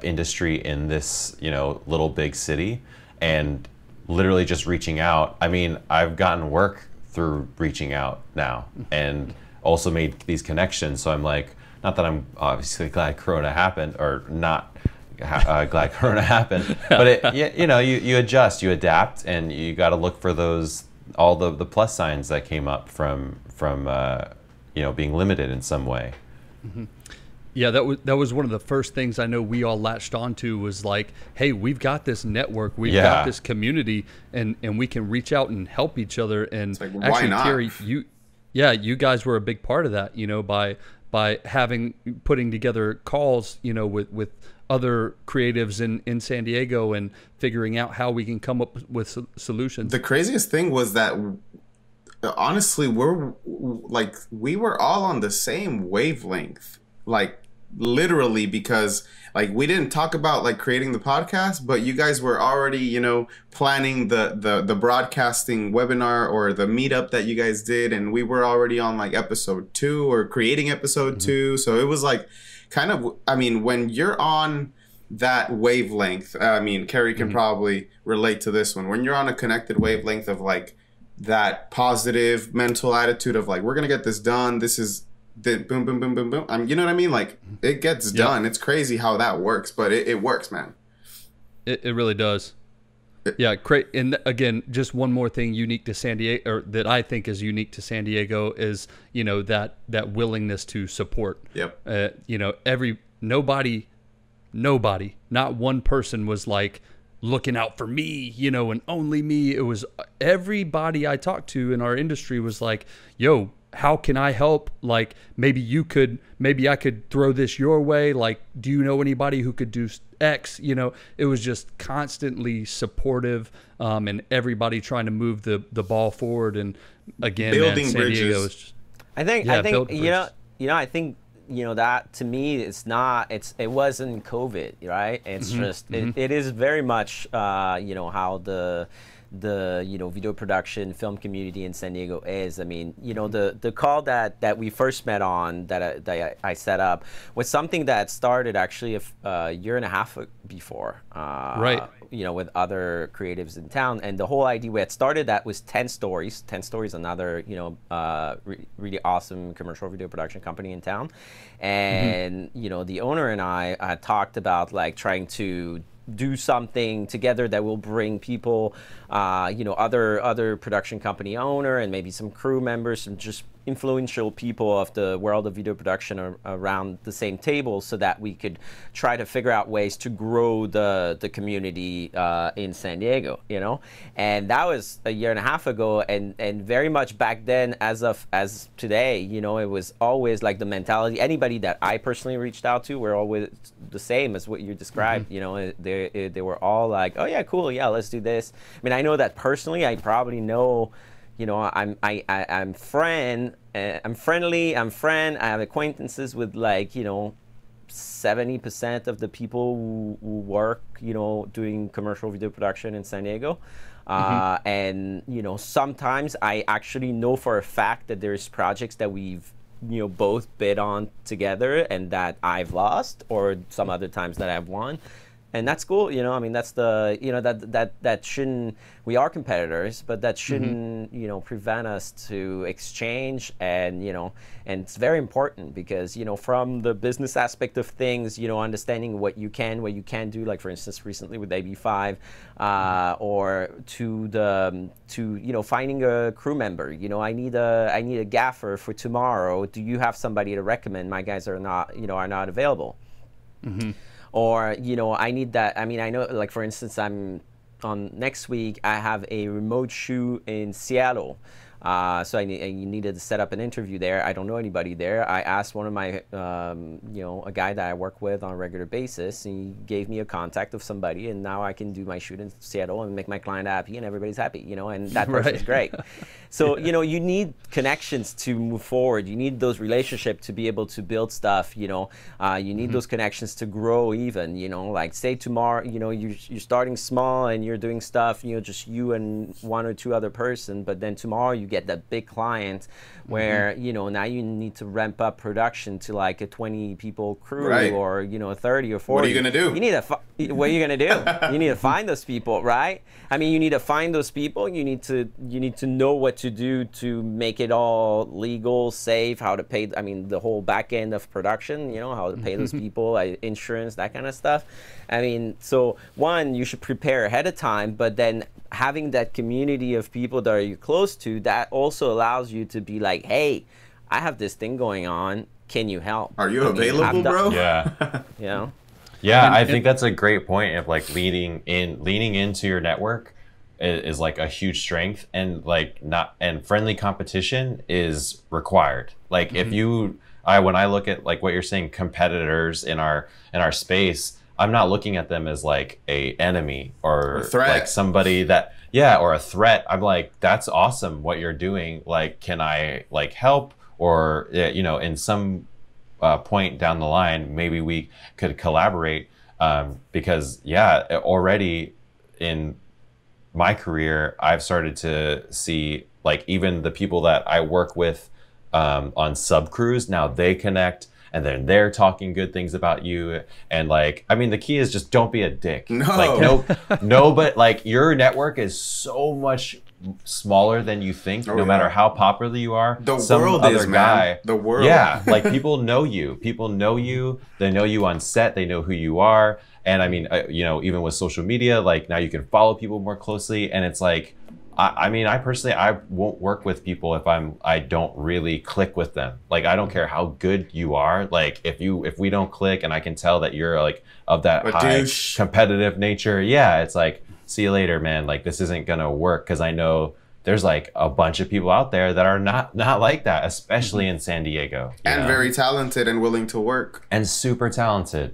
industry in this, little big city, and literally just reaching out. I mean, I've gotten work through reaching out now, and also made these connections. So I'm like, not that I'm obviously glad Corona happened, or not glad Corona happened, but you adjust, you adapt, and you got to look for all the plus signs that came up from being limited in some way. Mm-hmm. Yeah, that was one of the first things I know we all latched onto was like, hey, we've got this network, we've got this community, and we can reach out and help each other. And it's like, actually, why not? Thierry, you guys were a big part of that, by putting together calls, with other creatives in San Diego and figuring out how we can come up with solutions. The craziest thing was that honestly, we were all on the same wavelength, like literally, because like we didn't talk about like creating the podcast, but you guys were already, planning the broadcasting webinar or the meetup that you guys did, and we were already on like episode 2 or creating episode 2. So it was like kind of, I mean, when you're on that wavelength, I mean, Kerry can probably relate to this one. When you're on a connected wavelength of like that positive mental attitude of like, we're gonna get this done. This is the boom, boom, boom, boom, boom. You know what I mean? Like it gets done. It's crazy how that works, but it works, man. It really does. Yeah, great. And again, just one more thing unique to San Diego, or that I think is unique to San Diego, is that willingness to support. Yep. Nobody, not one person was like looking out for me, and only me. It was everybody I talked to in our industry was like, yo, how can I help? Like, maybe I could throw this your way. Like, do you know anybody who could do X? It was just constantly supportive, and everybody trying to move the ball forward. And again, building San bridges. Diego is just, I think I think that to me it wasn't COVID, right? It's just it is very much how the video production film community in San Diego is. I mean, the call that we first met on, that I set up, was something that started actually a year and a half before, right? With other creatives in town. And the whole idea we had started that was 10 Stories. 10 Stories, another really awesome commercial video production company in town. And the owner and I talked about like trying to do something together that will bring people, other production company owner and maybe some crew members, some just influential people of the world of video production around the same table, so that we could try to figure out ways to grow the community in San Diego, And that was a year and a half ago, and very much back then as today, it was always like the mentality. Anybody that I personally reached out to were always the same as what you described. They were all like, oh yeah, cool, yeah, let's do this. I mean, I know that personally. I probably know. I'm friendly. I have acquaintances with like 70% of the people who work doing commercial video production in San Diego. And sometimes I actually know for a fact that there's projects that we've both bid on together and that I've lost, or some other times that I've won. And that's cool, I mean, that's the, that shouldn't, we are competitors, but that shouldn't, prevent us to exchange. And, and it's very important because, from the business aspect of things, understanding what you can do, like for instance, recently with AB5, or to finding a crew member, I need a gaffer for tomorrow. Do you have somebody to recommend? My guys are not available. Or, I need that. I mean, I know, like, for instance, next week, I have a remote shoot in Seattle. So I needed to set up an interview there. I don't know anybody there. I asked one of my, a guy that I work with on a regular basis. He gave me a contact of somebody, and now I can do my shoot in Seattle and make my client happy, and everybody's happy, and that person's great. So, you need connections to move forward. You need those relationships to be able to build stuff, you need those connections to grow even, like say tomorrow, you're starting small and you're doing stuff, just you and one or two other person, but then tomorrow you get that big client where, now you need to ramp up production to like a 20 people crew, or, 30 or 40. What are you going to do? What are you going to do? You need to find those people, right? I mean, you need to find those people. You need to know what to do to make it all legal, safe, how to pay, I mean, the whole back end of production, how to pay those people, insurance, that kind of stuff. I mean, so one, you should prepare ahead of time, but then having that community of people that you're close to, that also allows you to be like, hey, I have this thing going on. Can you help? Are you available, bro? Yeah. Yeah, I think that's a great point of like leaning into your network is like a huge strength, and like friendly competition is required. Like if when I look at like what you're saying, competitors in our space, I'm not looking at them as like a enemy or a threat, like somebody that, or a threat. I'm like, that's awesome what you're doing. Like, can I like help? Or, in some point down the line, maybe we could collaborate, because already in my career, I've started to see like even the people that I work with on sub crews, now they connect, and then they're talking good things about you. And like, I mean, the key is just don't be a dick. But like your network is so much smaller than you think. No matter how popular you are, the world yeah, like people know you, they know you on set, they know who you are. And I mean, even with social media, like now you can follow people more closely, and it's like, I personally, I won't work with people if I don't really click with them. Like, I don't care how good you are. Like, if we don't click, and I can tell that you're like of that competitive nature, it's like, see you later, man. Like, this isn't gonna work, because I know there's like a bunch of people out there that are not like that, especially in San Diego. And very talented and willing to work. And super talented,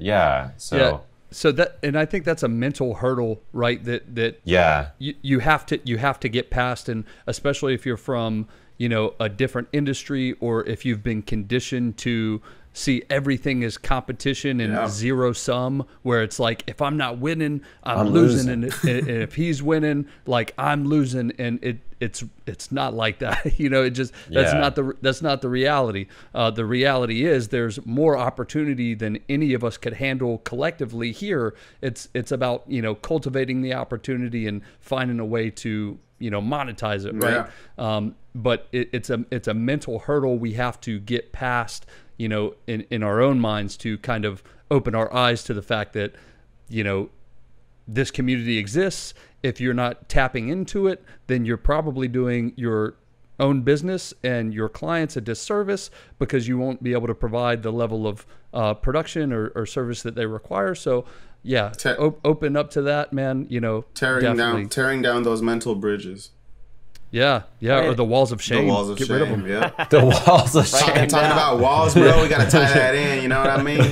So that, and I think that's a mental hurdle, right? That you have to get past, and especially if you're from, a different industry, or if you've been conditioned to see everything as competition and zero sum, where it's like, if I'm not winning, I'm losing. And if he's winning, like, I'm losing. And it's not like that. It just, that's not the reality. The reality is there's more opportunity than any of us could handle collectively here. It's about, cultivating the opportunity and finding a way to, monetize it. Right. Yeah. But it's a mental hurdle we have to get past, in our own minds, to kind of open our eyes to the fact that, this community exists. If you're not tapping into it, then you're probably doing your own business and your clients a disservice, because you won't be able to provide the level of production or service that they require. So yeah, open up to that, man. Tearing down those mental bridges. Yeah, or the walls of shame. The walls of Get shame, rid of them. yeah. The walls of shame. Talking about walls, bro. We gotta tie that in. You know what I mean?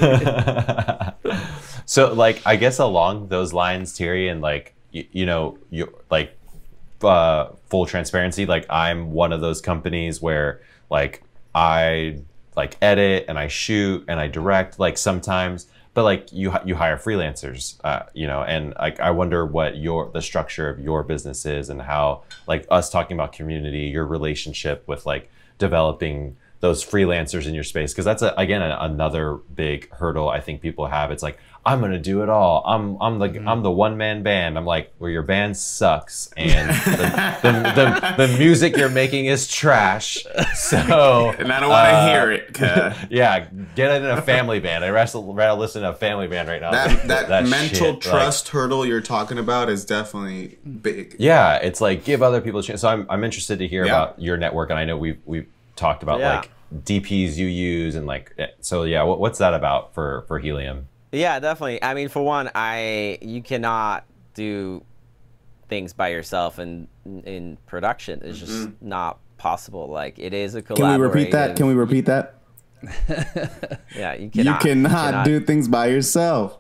So, like, I guess along those lines, Thierry, and like, full transparency, like, I'm one of those companies where, like, I like edit and I shoot and I direct, like, sometimes. But like, you hire freelancers, and like, I wonder what the structure of your business is, and how, like, us talking about community, your relationship with like developing those freelancers in your space, because that's another big hurdle I think people have. It's like, I'm gonna do it all. I'm the one man band. I'm like, well, your band sucks, and the music you're making is trash. So, and I don't want to hear it. Yeah, get it in a family band. I'd rather listen to a family band right now. That mental trust hurdle you're talking about is definitely big. Yeah, it's like, give other people a chance. So I'm interested to hear about your network, and I know we've talked about like DPs you use, and like, so yeah, what's that about for Helium? Yeah, definitely. I mean, for one, you cannot do things by yourself in production. It's just not possible. Like, it is a collaborative. Can we repeat that? Yeah, you cannot. You cannot do things by yourself.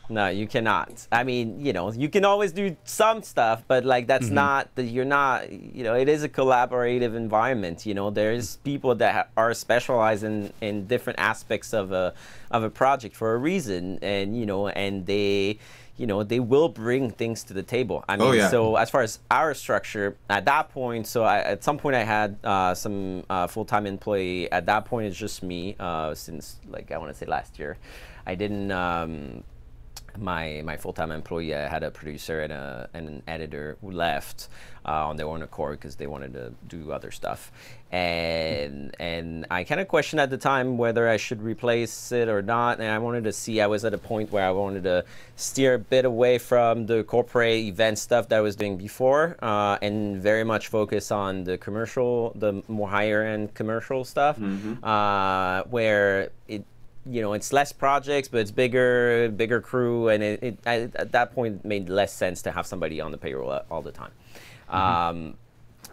No, you cannot. I mean, you can always do some stuff, but like, that's not, you're not, it is a collaborative environment. There's people that are specialized in different aspects of a project for a reason, and and they will bring things to the table. I mean, so as far as our structure at that point, so at some point I had some full-time employee. At that point, it's just me. Since, like, I want to say last year, I didn't. My full-time employee, I had a producer and an editor who left on their own accord because they wanted to do other stuff, and I kind of questioned at the time whether I should replace it or not. And I wanted to see, I was at a point where I wanted to steer a bit away from the corporate event stuff that I was doing before, and very much focus on the commercial, the more higher-end commercial stuff, where it's less projects, but it's bigger crew, and at that point it made less sense to have somebody on the payroll all the time.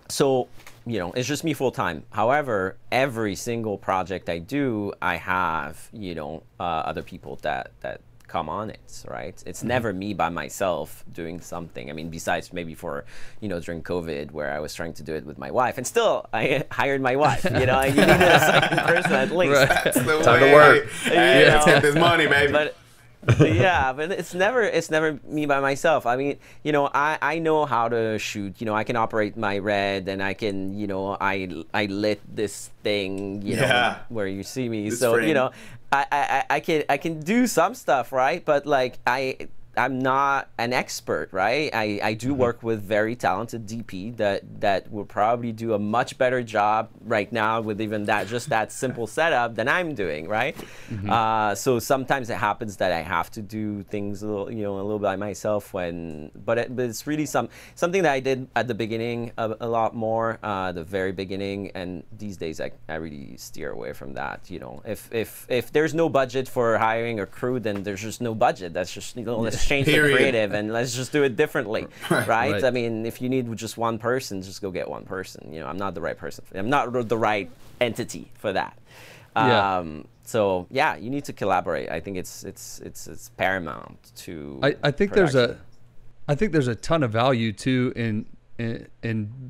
So, it's just me full time. However, every single project I do, I have, other people that come on it, right? It's never me by myself doing something. I mean, besides maybe for, during COVID, where I was trying to do it with my wife, and still I hired my wife. You need a second person at least. Right. That's the Time way. to work. Let's get this money, baby. But it's never me by myself. I mean, I know how to shoot. I can operate my red, and I can, I lit this thing, where you see me. This so, frame. I can do some stuff, right? But like, I'm not an expert, right? I do work with very talented DP that will probably do a much better job right now with even just that simple setup than I'm doing, right? So sometimes it happens that I have to do things a little by myself but it's really something that I did at the beginning a lot more, the very beginning, and these days I really steer away from that. If there's no budget for hiring a crew, then there's just no budget. That's just let's change the creative and let's just do it differently, right? I mean, if you need just one person, just go get one person. I'm not the right person. I'm not the right entity for that. So yeah, you need to collaborate. I think it's paramount to. I think there's a ton of value too in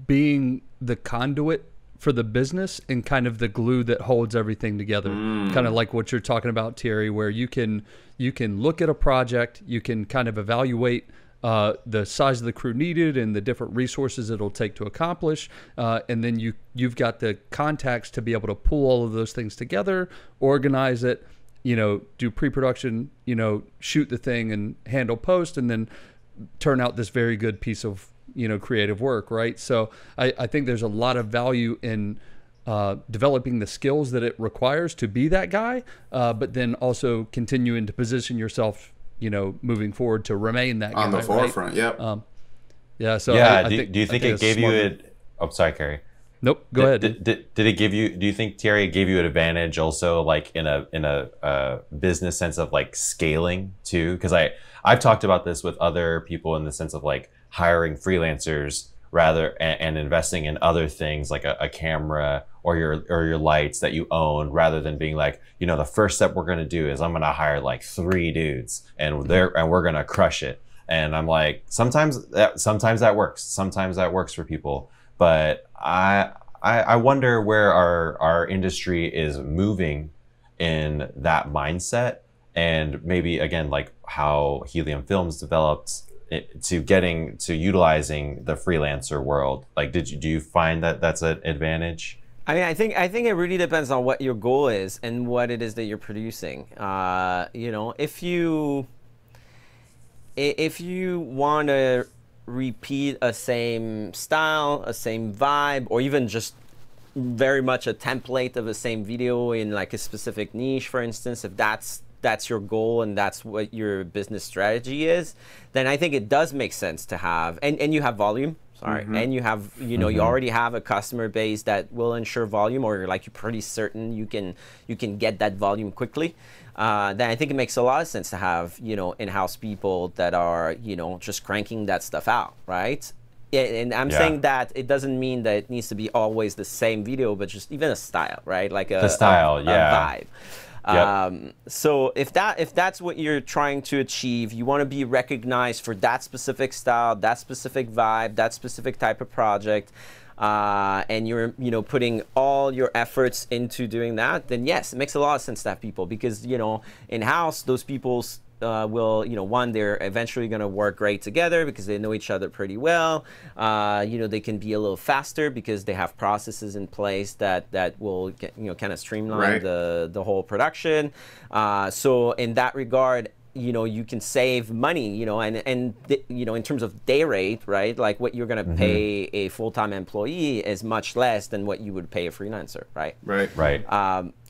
being the conduit for the business and kind of the glue that holds everything together. Kind of like what you're talking about, Thierry, where you can look at a project, you can kind of evaluate the size of the crew needed and the different resources it'll take to accomplish, and then you've got the contacts to be able to pull all of those things together, organize it, do pre-production, shoot the thing and handle post, and then turn out this very good piece of creative work, right? So I think there's a lot of value in developing the skills that it requires to be that guy, but then also continuing to position yourself moving forward to remain that guy on the forefront, right? Yep. Yeah. So yeah. Do you think it gave you it? Oh, sorry, Carrie. Nope. Go ahead. Did it give you? Do you think, Thierry, it gave you an advantage also, like in a business sense of like scaling too? Because I've talked about this with other people in the sense of like hiring freelancers rather and investing in other things like a camera or your lights that you own, rather than being like, the first step we're going to do is I'm going to hire like 3 dudes and we're going to crush it. And I'm like, sometimes that works. Sometimes that works for people. But I wonder where our industry is moving in that mindset, and maybe again, like how Helium Films developed to utilizing the freelancer world. Like, do you find that that's an advantage? I mean, I think it really depends on what your goal is and what it is that you're producing. If you want to repeat a same style, a same vibe, or even just very much a template of the same video in like a specific niche, for instance, if that's your goal and that's what your business strategy is, then I think it does make sense to have, and you have volume, and you have, you already have a customer base that will ensure volume, or you're pretty certain you can get that volume quickly. Then I think it makes a lot of sense to have, in-house people that are, just cranking that stuff out, right? And I'm saying that it doesn't mean that it needs to be always the same video, but just even a style, right? Like a vibe. Yep. So if that's what you're trying to achieve, you want to be recognized for that specific style, that specific vibe, that specific type of project, and you're putting all your efforts into doing that, then yes, it makes a lot of sense to have people, because in-house those people will, one, they're eventually going to work great together because they know each other pretty well. They can be a little faster because they have processes in place that will get, kind of streamline the whole production. So in that regard, you can save money, and in terms of day rate, right? Like what you're going to pay a full-time employee is much less than what you would pay a freelancer, right? Right.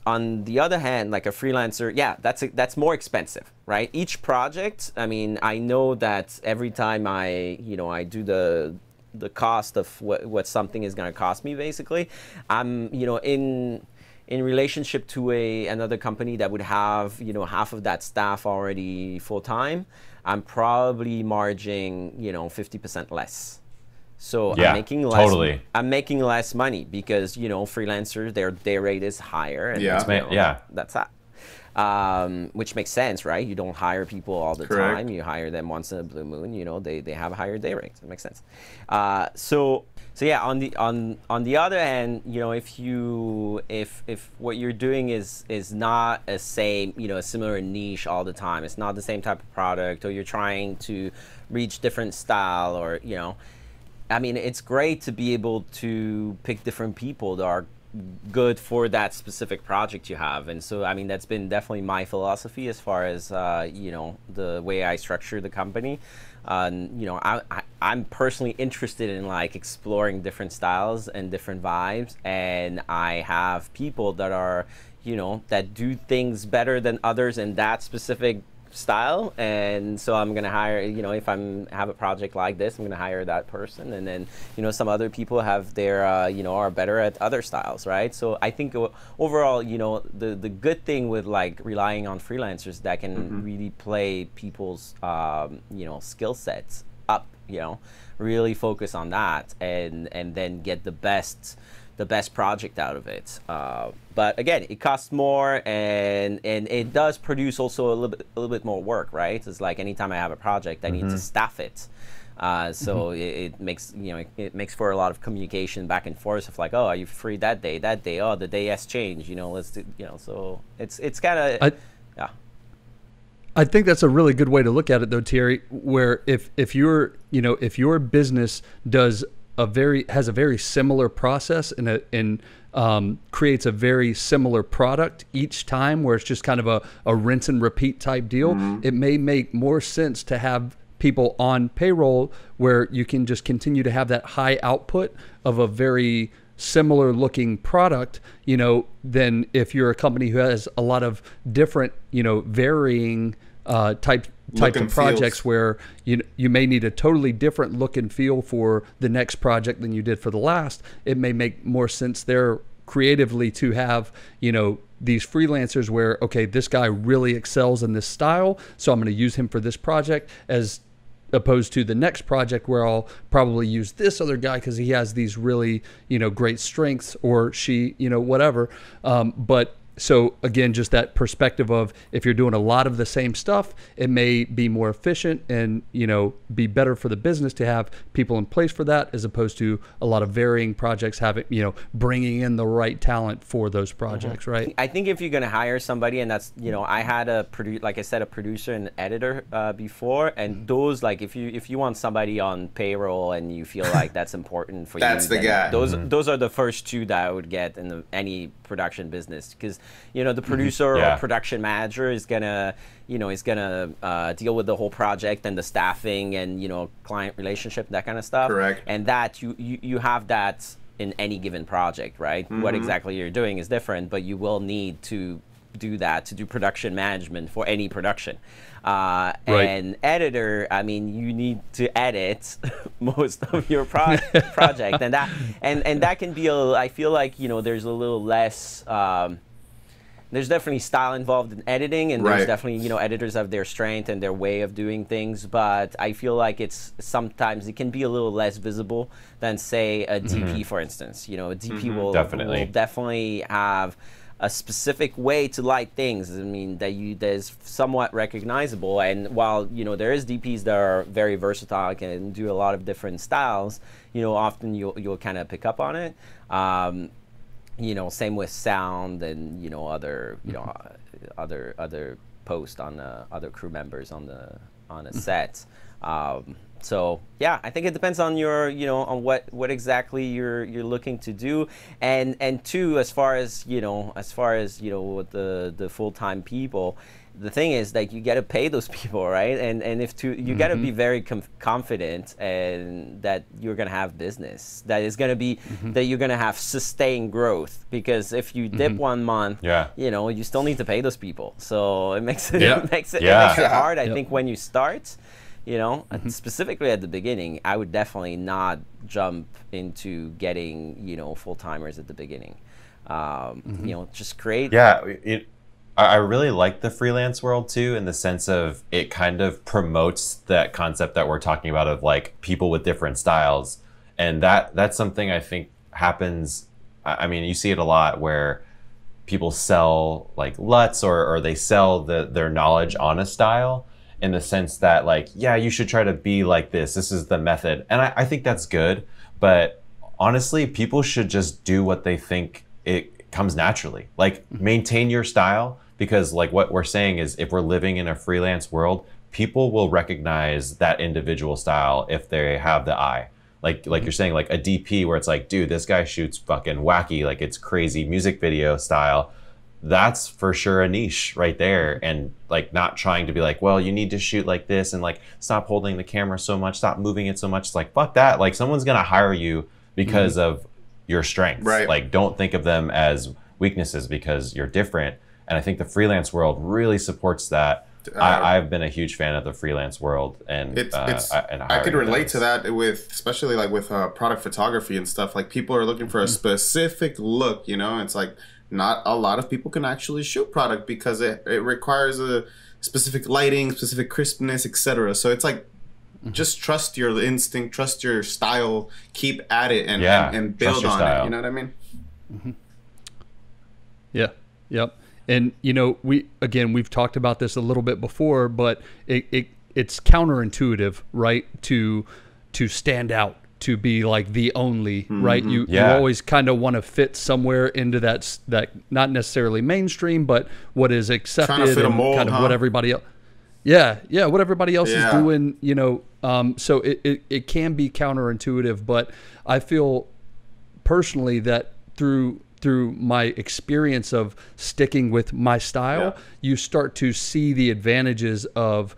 On the other hand, like a freelancer, yeah, that's more expensive, right? Each project, I mean, I know that every time I do the cost of what something is going to cost me, basically, I'm, in relationship to another company that would have, half of that staff already full time, I'm probably marging, 50% less. So yeah, I'm making less. Totally. I'm making less money because freelancers, their day rate is higher. And that's that. Which makes sense, right? You don't hire people all the time. You hire them once in a blue moon. They have a higher day rate. It makes sense. So yeah. On the other hand, if what you're doing is not a similar niche all the time, it's not the same type of product, or you're trying to reach different style, or I mean, it's great to be able to pick different people that are good for that specific project you have. And so, I mean, that's been definitely my philosophy as far as, the way I structure the company. I'm personally interested in exploring different styles and different vibes. And I have people that are, that do things better than others in that specific style, and so I'm gonna hire, if have a project like this, I'm gonna hire that person, and then some other people have their are better at other styles, right? So I think overall, the good thing with relying on freelancers that can really play people's skill sets up, really focus on that, and then get the best project out of it. But again, it costs more, and it does produce also a little bit more work, right? It's like anytime I have a project, I need to staff it. So it makes, it makes for a lot of communication back and forth of like, oh, are you free that day? Oh, the day has changed. Let's do, so it's kind of, yeah. I think that's a really good way to look at it, though, Thierry. Where if your business has a very similar process and creates a very similar product each time, where it's just kind of a rinse and repeat type deal, it may make more sense to have people on payroll where you can just continue to have that high output of a very similar looking product, than if you're a company who has a lot of different, varying types of projects where you may need a totally different look and feel for the next project than you did for the last. It may make more sense there creatively to have, these freelancers where, okay, this guy really excels in this style, so I'm going to use him for this project, as opposed to the next project where I'll probably use this other guy because he has these really, great strengths, or she, whatever. But so again, just that perspective of if you're doing a lot of the same stuff, it may be more efficient and, be better for the business to have people in place for that, as opposed to a lot of varying projects having, bringing in the right talent for those projects, right? I think if you're going to hire somebody, and that's, I had a producer and editor before, and those, like, if you want somebody on payroll and you feel like that's important for you, that's the guy. Those are the first two that I would get in any production business, because the producer or production manager is gonna deal with the whole project and the staffing and client relationship, that kind of stuff. Correct. And that you have that in any given project, right? What exactly you're doing is different, but you will need to do that, to do production management for any production. And editor, I mean, you need to edit most of your project, and that can be I feel like there's a little less. There's definitely style involved in editing, and there's definitely editors have their strength and their way of doing things. But I feel like sometimes it can be a little less visible than, say, a DP, for instance. A DP will definitely have a specific way to light things. I mean, that is somewhat recognizable. And while there is DPs that are very versatile and do a lot of different styles, often you'll kind of pick up on it. Same with sound and other other posts on other crew members on a set. So yeah, I think it depends on your on what exactly you're looking to do, and two, as far as with the full-time people, the thing is that you got to pay those people, right? And you got to be very confident and that you're gonna have business that is gonna be that you're gonna have sustained growth, because if you dip 1 month, you still need to pay those people. So it makes it hard. I think when you start. Specifically at the beginning, I would definitely not jump into getting, full-timers at the beginning. Just create. Yeah, I really like the freelance world too, in the sense of it kind of promotes that concept that we're talking about of like people with different styles. And that's something I think happens. I mean, you see it a lot where people sell like LUTs or they sell their knowledge on a style, in the sense that like, yeah, you should try to be like this. This is the method. And I think that's good. But honestly, people should just do what they think it comes naturally. Like maintain your style, because like what we're saying is if we're living in a freelance world, people will recognize that individual style if they have the eye. Like you're saying, like a DP where it's like, dude, this guy shoots fucking wacky, like it's crazy music video style. That's for sure a niche right there. And like not trying to be like, well, you need to shoot like this and like stop holding the camera so much, stop moving it so much. It's like, fuck that. Like someone's gonna hire you because of your strengths. Right. Like don't think of them as weaknesses because you're different. And I think the freelance world really supports that. I've been a huge fan of the freelance world, and I could relate to that with, especially like with product photography and stuff. Like people are looking for a specific look, it's like, not a lot of people can actually shoot product because it requires a specific lighting, specific crispness, etc. So it's like, just trust your instinct, trust your style, keep at it, and build on it. You know what I mean? Yeah. Yep. And we've talked about this a little bit before, but it's counterintuitive, right? To to stand out, to be like the only, right? You always kind of want to fit somewhere into that not necessarily mainstream, but what is accepted and mold, kind of what everybody else. Yeah, what everybody else is doing, you know. So it can be counterintuitive, but I feel personally that through my experience of sticking with my style, you start to see the advantages of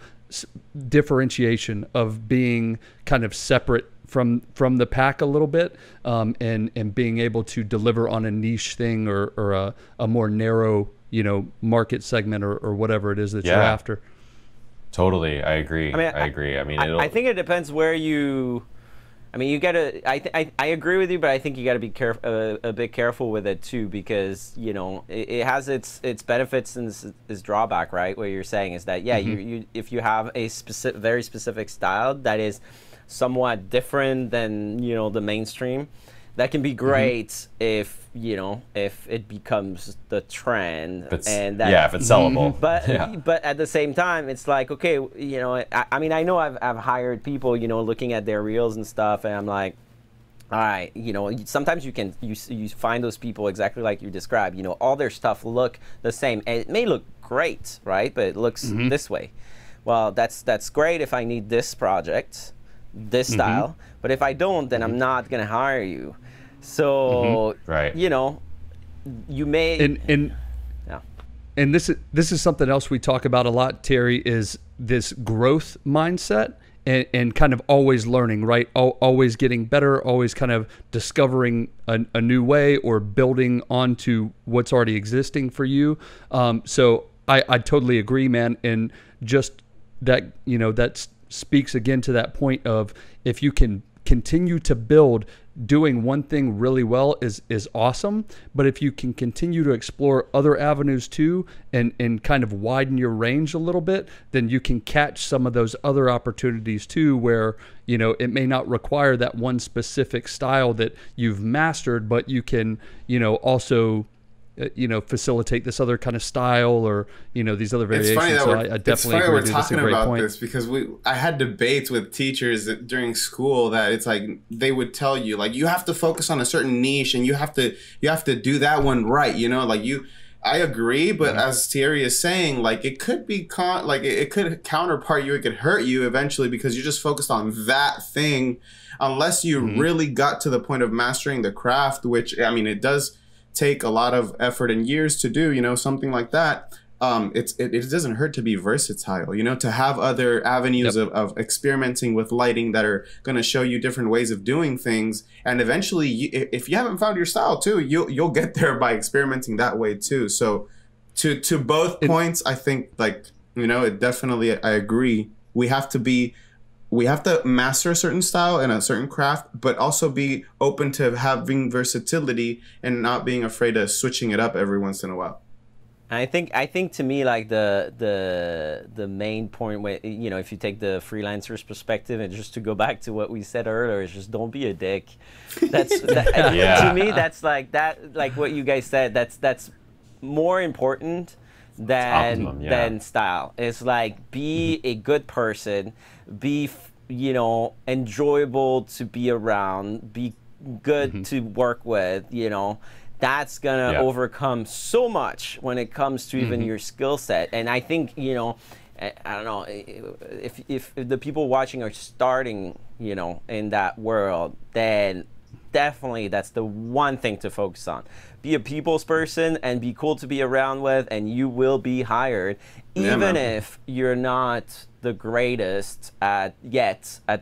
differentiation, of being kind of separate from the pack a little bit, and being able to deliver on a niche thing or a more narrow, you know, market segment or whatever it is that you're after. Totally, I agree. I agree. I mean, I think it depends where you. I mean, you gotta. I agree with you, but I think you gotta be a bit careful with it too, because you know it has its benefits and its drawback, right? What you're saying is that you if you have a very specific style that is somewhat different than, you know, the mainstream, that can be great if, you know, if it becomes the trend, and that, if it's sellable. But at the same time, it's like, okay, you know, I mean, I know I've hired people, you know, looking at their reels and stuff, and I'm like, all right, you know, sometimes you find those people exactly like you described. You know, all their stuff look the same, and it may look great, right? But it looks this way. Well, that's great if I need this project, this style, but if I don't, then I'm not gonna hire you. So you know, you may and this is something else we talk about a lot, Thierry, is this growth mindset and kind of always learning, right? Always getting better, always kind of discovering a new way or building onto what's already existing for you. So I totally agree, man. And just that, you know, that speaks again to that point of, if you can continue to build, doing one thing really well is awesome, but if you can continue to explore other avenues too, and kind of widen your range a little bit, then you can catch some of those other opportunities too, where, you know, it may not require that one specific style that you've mastered, but you can, you know, also you know, facilitate this other kind of style, or, you know, these other variations. It's funny that so I definitely agree. We're talking about this because I had debates with teachers during school that it's like they would tell you, like, you have to focus on a certain niche and you have to do that one right, you know, like I agree, but as Thierry is saying, like, it could be it could counterpart you, it could hurt you eventually, because you're just focused on that thing, unless you really got to the point of mastering the craft, which, I mean, it does take a lot of effort and years to do, you know, something like that. It doesn't hurt to be versatile, you know, to have other avenues of experimenting with lighting that are going to show you different ways of doing things. And eventually, if you haven't found your style too, you'll get there by experimenting that way too. So to both points, I think, like, you know, it definitely, I agree. We have to master a certain style and a certain craft, but also be open to having versatility and not being afraid of switching it up every once in a while. I think to me, like, the main point, where, you know, if you take the freelancer's perspective, and just to go back to what we said earlier, is just don't be a dick. To me, that's like what you guys said. That's more important than style. It's like, be a good person, be, you know, enjoyable to be around, be good to work with, you know. That's gonna overcome so much when it comes to even your skill set. And I think, you know, I don't know, if the people watching are starting, you know, in that world, then definitely that's the one thing to focus on. Be a people's person and be cool to be around with, and you will be hired, even if you're not the greatest at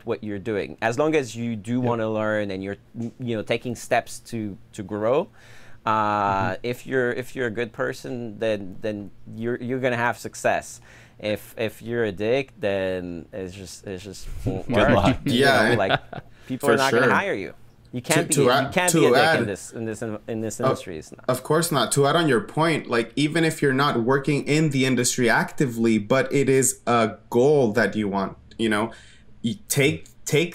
what you're doing. As long as you do want to learn and you're, you know, taking steps to grow. If you're a good person, then you're gonna have success. If you're a dick, then it's just won't work. Good luck. You know, like, people are not gonna hire you. You can't be a dick in this industry. It's not. Of course not. To add on your point, like, even if you're not working in the industry actively, but it is a goal that you want, you know, you take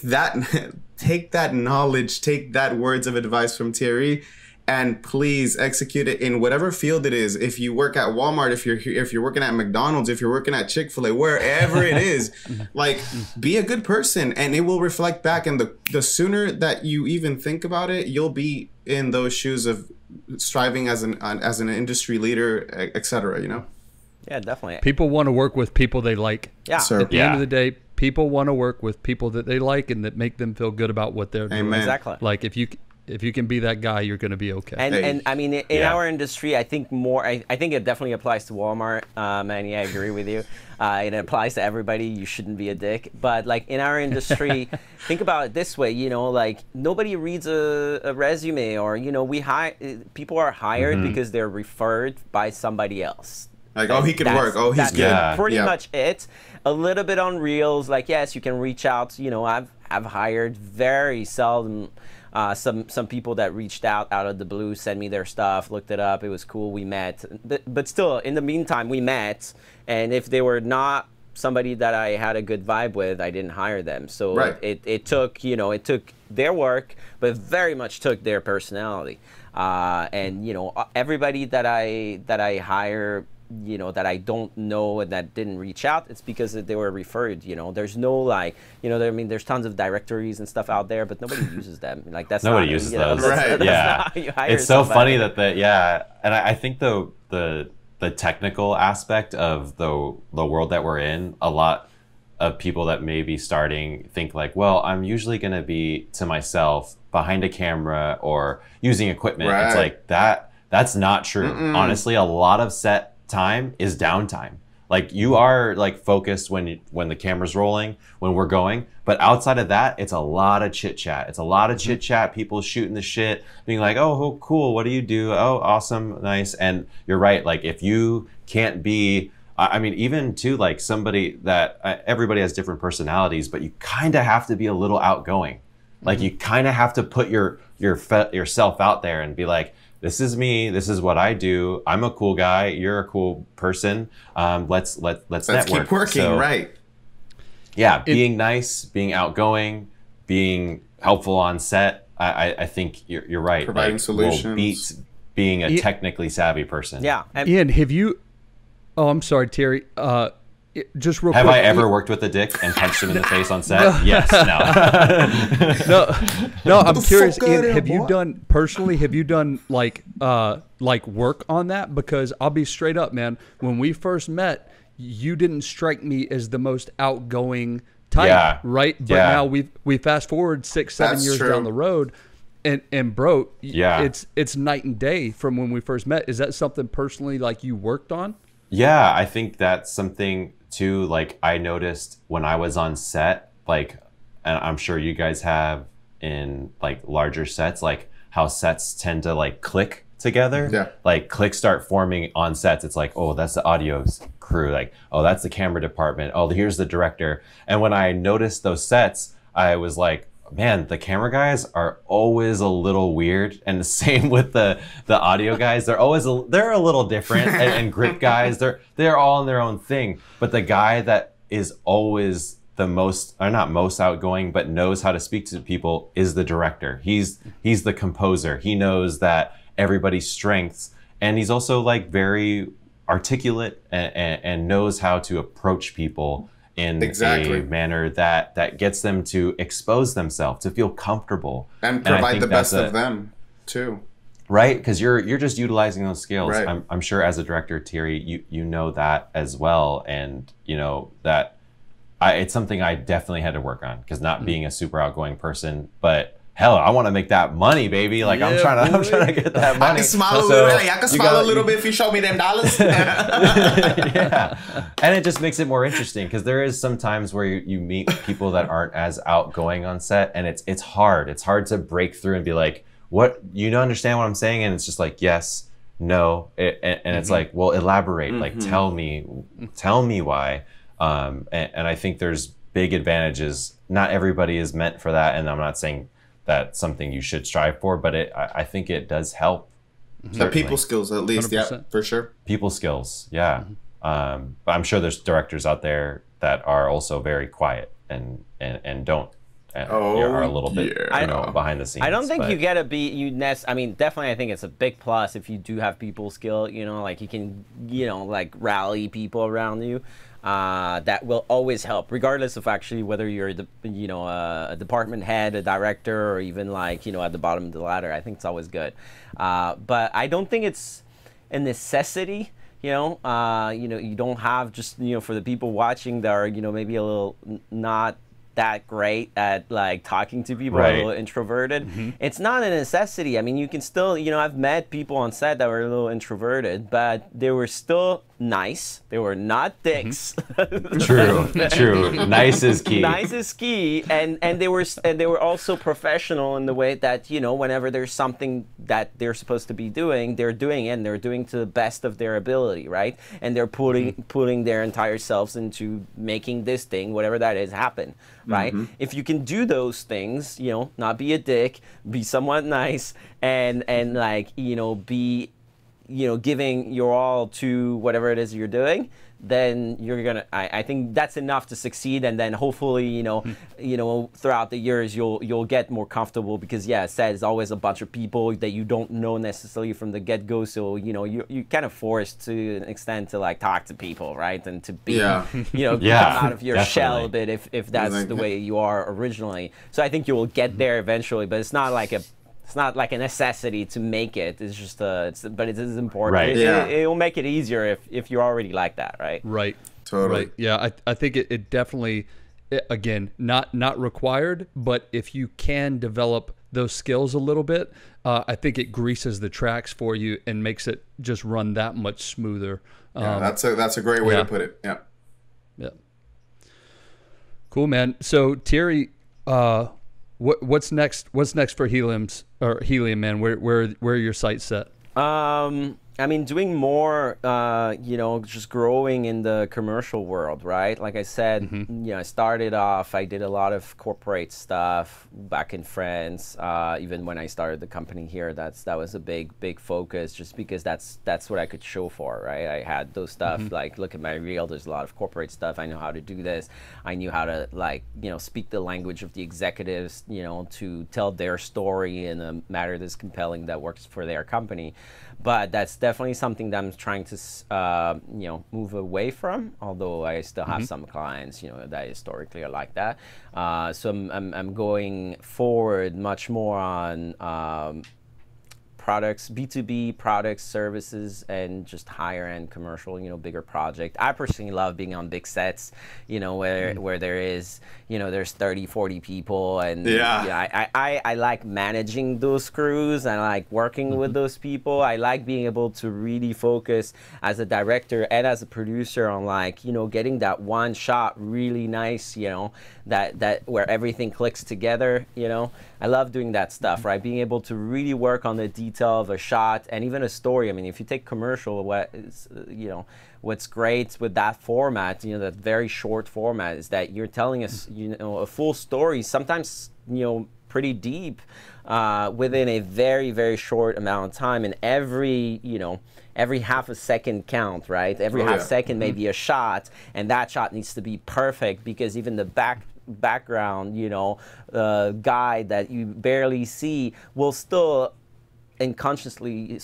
that take that knowledge, take that words of advice from Thierry, and please execute it in whatever field it is. If you work at Walmart, if you're working at McDonald's, if you're working at Chick-fil-A, wherever it is, like, be a good person, and it will reflect back. And the sooner that you even think about it, you'll be in those shoes of striving as an industry leader, etc. You know? Yeah, definitely. People want to work with people they like. Yeah. At the end of the day, people want to work with people that they like and that make them feel good about what they're doing. Amen. Exactly. Like if you can be that guy, you're going to be okay. And I mean, in our industry, I think I think it definitely applies to Walmart. Manny, I agree with you. It applies to everybody. You shouldn't be a dick. But like in our industry, think about it this way. You know, like nobody reads a resume, or you know, people are hired because they're referred by somebody else. Like, oh, he could work. Oh, he's good. That's pretty much it. A little bit on Reels. Like, yes, you can reach out. You know, I've hired very seldom. Some people that reached out of the blue, sent me their stuff, looked it up, it was cool, we met. But still, in the meantime, we met, and if they were not somebody that I had a good vibe with, I didn't hire them. So it took, you know, it took their work, but very much took their personality. And you know, everybody that I hire, you know, that I don't know and that didn't reach out, it's because they were referred. You know, there's no like, you know, I mean, there's tons of directories and stuff out there, but nobody uses them. Like that's nobody not, uses you know, those. that's not how you hire it's so somebody. funny that and I think the technical aspect of the world that we're in, a lot of people that may be starting think like, well, I'm usually going to be to myself behind a camera or using equipment. It's like that's not true. Honestly, a lot of set time is downtime. Like you are like focused when the camera's rolling, when we're going, but outside of that, it's a lot of chit chat. It's a lot of chit chat, people shooting the shit, being like, oh, cool, what do you do? Oh, awesome, nice. And you're right, like if you can't be, I mean, even to like somebody that everybody has different personalities, but you kind of have to be a little outgoing. Like you kind of have to put yourself out there and be like, this is me. This is what I do. I'm a cool guy. You're a cool person. Let's network. Keep working, right? Yeah, being nice, being outgoing, being helpful on set. I think you're right. Providing solutions. Will beat being a technically savvy person. Yeah. Ian, have you? Oh, I'm sorry, Thierry. Just real Have quick. I ever worked with a dick and punched him in the face on set? Yes. No. I'm curious, Ian. Have you done like work on that? Because I'll be straight up, man. When we first met, you didn't strike me as the most outgoing type, right? But now we fast forward 6-7 years down the road, and bro, it's night and day from when we first met. Is that something personally like you worked on? Yeah, I think that's something too. Like I noticed when I was on set, like, and I'm sure you guys have in like larger sets, like how sets tend to like click together. Yeah. Like cliques start forming on sets. It's like, oh, that's the audio crew. Like, oh, that's the camera department. Oh, here's the director. And when I noticed those sets, I was like, man, the camera guys are always a little weird, and the same with the audio guys. They're always they're a little different, and grip guys, they're all in their own thing. But the guy that is always the most, or not most outgoing, but knows how to speak to people is the director. He's the composer. He knows that everybody's strengths, and he's also like very articulate and knows how to approach people in a manner that gets them to expose themselves, to feel comfortable, and provide the best of them too. Right, because you're just utilizing those skills. Right. I'm sure as a director, Thierry, you know that as well, and you know that it's something I definitely had to work on, because not being a super outgoing person, but hell, I want to make that money, baby. Like I'm trying to get that money. I can smile a little. I can smile a little bit if you show me them dollars. Yeah, and it just makes it more interesting, because there is some times where you meet people that aren't as outgoing on set, and it's hard. It's hard to break through and be like, "What? You don't understand what I'm saying?" And it's just like, "Yes, no," and it's like, "Well, elaborate. Like, tell me why." And I think there's big advantages. Not everybody is meant for that, and I'm not saying that's something you should strive for, but I think it does help. The people skills, at least, 100%. Yeah, for sure. People skills, yeah. But I'm sure there's directors out there that are also very quiet and don't are a little bit behind the scenes. I don't think you gotta be I mean, definitely I think it's a big plus if you do have people skill, like you can, like rally people around you. That will always help, regardless of actually whether you're a department head, a director, or even like at the bottom of the ladder. I think it's always good, but I don't think it's a necessity. You don't have just for the people watching that are maybe a little not that great at like talking to people, a little introverted. It's not a necessity. I mean, you can still, I've met people on set that were a little introverted, but they were still nice. They were not dicks. True. Nice is key. Nice is key, and they were also professional in the way that whenever there's something that they're supposed to be doing, they're doing it, and they're doing to the best of their ability, right? And they're putting their entire selves into making this thing, whatever that is, happen. Right? If you can do those things, not be a dick, be somewhat nice, and like, be, giving your all to whatever it is you're doing, then you're gonna. I think that's enough to succeed, and then hopefully, throughout the years you'll get more comfortable because there's always a bunch of people that you don't know necessarily from the get go. So you're kind of forced to an extent to like talk to people, right, and to be come out of your shell a bit if that's the way you are originally. So I think you will get there eventually, but it's not like a necessity to make it. It's just but it is important. Right. It will make it easier if you're already like that, right? Right. Totally. Right. Yeah. I think it definitely, again, not required, but if you can develop those skills a little bit, I think it greases the tracks for you and makes it just run that much smoother. That's a great way to put it. Yeah. Yeah. Cool, man. So Thierry, what's next? What's next for Helium, man? Where are your sights set? I mean, doing more, just growing in the commercial world, right? Like I said, I started off, I did a lot of corporate stuff back in France. Even when I started the company here, that was a big focus, just because that's what I could show for, right? I had those stuff, like, look at my reel, there's a lot of corporate stuff. I know how to do this. I knew how to, like, speak the language of the executives, to tell their story in a manner that's compelling that works for their company. But that's definitely something that I'm trying to, move away from. Although I still have some clients, that historically are like that. So I'm going forward much more on products, B2B products, services, and just higher end commercial, bigger project. I personally love being on big sets, where there is, there's 30, 40 people, and I like managing those crews. I like working with those people. I like being able to really focus as a director and as a producer on, like, getting that one shot really nice, that where everything clicks together. I love doing that stuff, right? Being able to really work on the detail of a shot and even a story. I mean, if you take commercial, what's great with that format, that very short format, is that you're telling us, a full story, sometimes, pretty deep, within a very, very short amount of time. And every half a second count, right? Every half second may be a shot, and that shot needs to be perfect, because even the background, guy that you barely see will still subconsciously,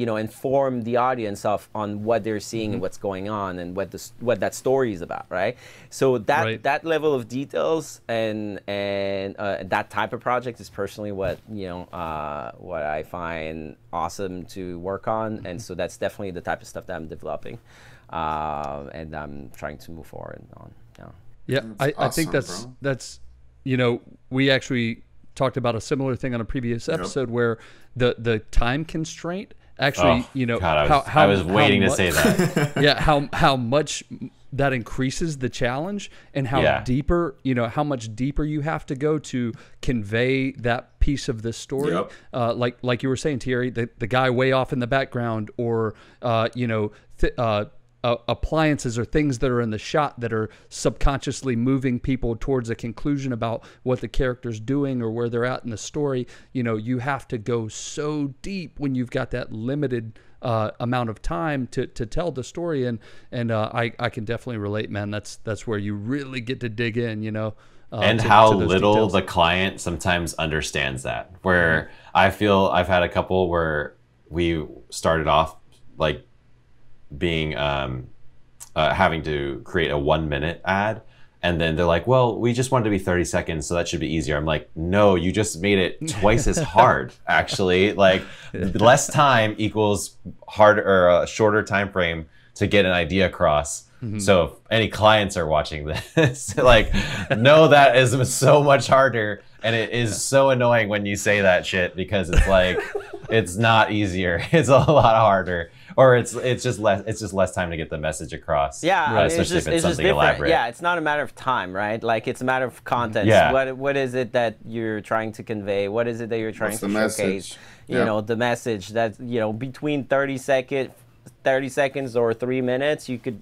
inform the audience on what they're seeing and what's going on and what that story is about, right? So that level of details and that type of project is personally what I find awesome to work on, and so that's definitely the type of stuff that I'm developing, and I'm trying to move forward on. Yeah, I think that's we actually talked about a similar thing on a previous episode where the time constraint actually, I was waiting to say that. How much that increases the challenge, and how deeper, how much deeper you have to go to convey that piece of the story. Like you were saying, Thierry, the guy way off in the background, or appliances or things that are in the shot that are subconsciously moving people towards a conclusion about what the character's doing or where they're at in the story. You have to go so deep when you've got that limited amount of time to tell the story, and I can definitely relate, man. That's where you really get to dig in, And how little details. The client sometimes understands that. Where I feel I've had a couple where we started off like being having to create a 1-minute ad, and then they're like, well, we just wanted to be 30 seconds, so that should be easier. I'm like, no, you just made it twice as hard. Actually, like less time equals harder or a shorter time frame to get an idea across. So if any clients are watching this, like, know that is so much harder, and it is so annoying when you say that shit, because it's like, it's not easier. It's a lot harder, or it's just less time to get the message across. Yeah, right. Especially if it's something elaborate. Yeah, it's not a matter of time, right? Like, it's a matter of content. Yeah. What is it that you're trying to convey? What is it that you're trying to showcase? You know, the message that, you know, between 30 seconds or 3 minutes, you could,